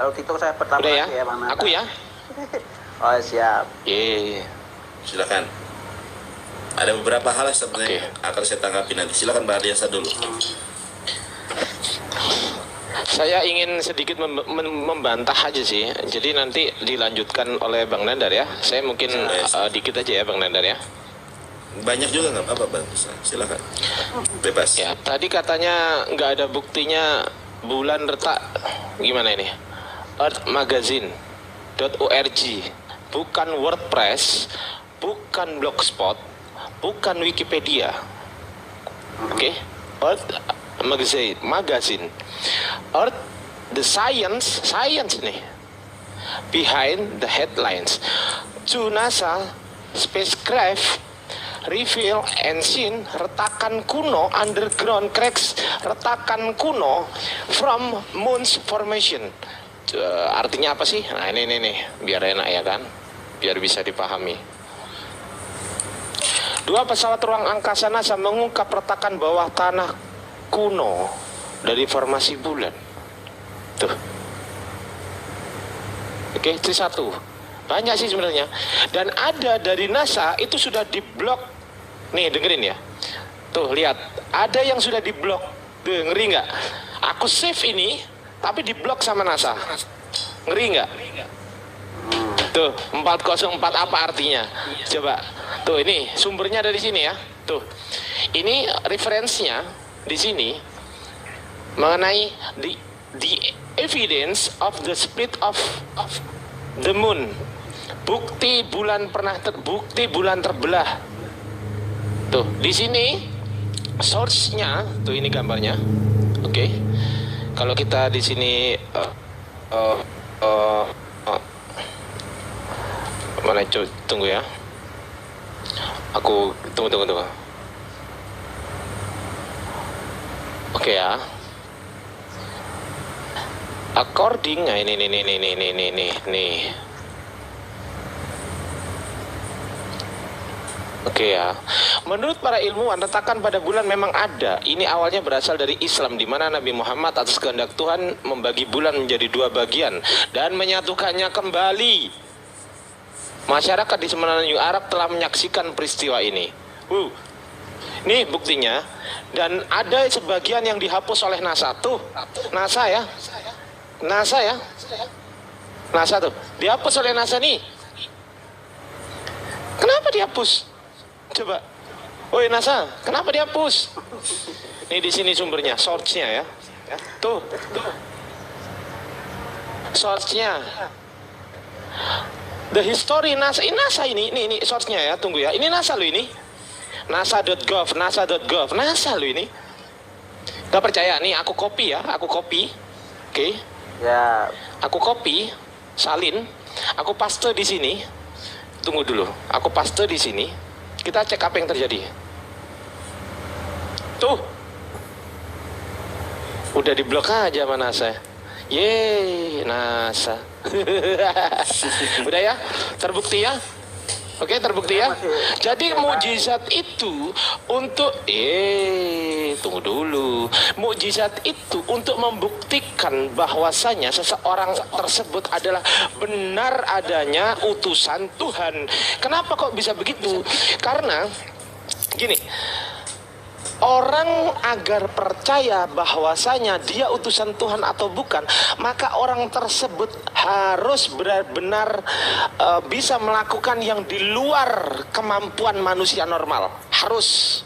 Kalau TikTok saya pertama udah ya? ya, Bang Nata. Aku ya? Oh siap. Silakan. Ada beberapa hal sebenarnya akan saya tanggapi nanti. Silakan Pak Ardiansa dulu. Saya ingin sedikit membantah aja sih. Jadi nanti dilanjutkan oleh Bang Nandar ya. Saya mungkin dikit aja ya Bang Nandar ya. Banyak juga nggak apa-apa Bang. Silakan. Bebas. Ya, tadi katanya nggak ada buktinya bulan retak. Gimana ini? Earthmagazine.org, bukan WordPress, bukan Blogspot, bukan Wikipedia. Oke? Earth magazine. Earth, the science nih behind the headlines. To NASA spacecraft reveal ancient retakan kuno, underground cracks retakan kuno from moon's formation. artinya apa sih? Nah ini nih, biar enak ya kan, biar bisa dipahami. 2 pesawat ruang angkasa NASA mengungkap retakan bawah tanah kuno dari formasi bulan. Tuh. Oke, itu 1. Banyak sih sebenarnya. Dan ada dari NASA itu sudah diblok. Nih, dengerin ya. Tuh, lihat. Ada yang sudah diblok. Tuh, ngeri nggak? Aku save ini, tapi diblok sama NASA. Ngeri nggak? Tuh, 404 apa artinya? Coba. Tuh, ini sumbernya dari sini ya. Tuh. Ini referensinya di sini mengenai the evidence of the split of the moon. Bukti bulan terbelah. Tuh, di sini source-nya, tuh ini gambarnya. Oke. Kalau kita di sini mana tunggu ya. Aku tunggu. Oke ya. According, nah ini nih. Oke ya. Menurut para ilmuwan, retakan pada bulan memang ada. Ini awalnya berasal dari Islam, di mana Nabi Muhammad atas kehendak Tuhan membagi bulan menjadi 2 bagian dan menyatukannya kembali. Masyarakat di Semenanjung Arab telah menyaksikan peristiwa ini. Nih buktinya. Dan ada sebagian yang dihapus oleh NASA. Tuh, NASA ya. NASA tuh, dihapus oleh NASA nih. Kenapa dihapus? Coba. Woi NASA, kenapa dihapus? Ini di sini sumbernya, source-nya ya. Tuh. Source-nya. The history NASA. Ini NASA ini source-nya ya, tunggu ya. Ini NASA lo ini. NASA.gov. NASA lo ini. Gak percaya nih, aku copy ya, Oke. Ya. Aku copy, salin, aku paste di sini. Tunggu dulu, aku paste di sini. Kita cek apa yang terjadi. Tuh. Udah diblok aja sama NASA. Yeay, NASA. Udah ya? Terbukti ya? Oke, terbukti ya. Jadi mukjizat itu untuk tunggu dulu. Mukjizat itu untuk membuktikan bahwasanya seseorang tersebut adalah benar adanya utusan Tuhan. Kenapa kok bisa begitu? Karena gini, orang agar percaya bahwasanya dia utusan Tuhan atau bukan, maka orang tersebut harus benar-benar bisa melakukan yang di luar kemampuan manusia normal. Harus.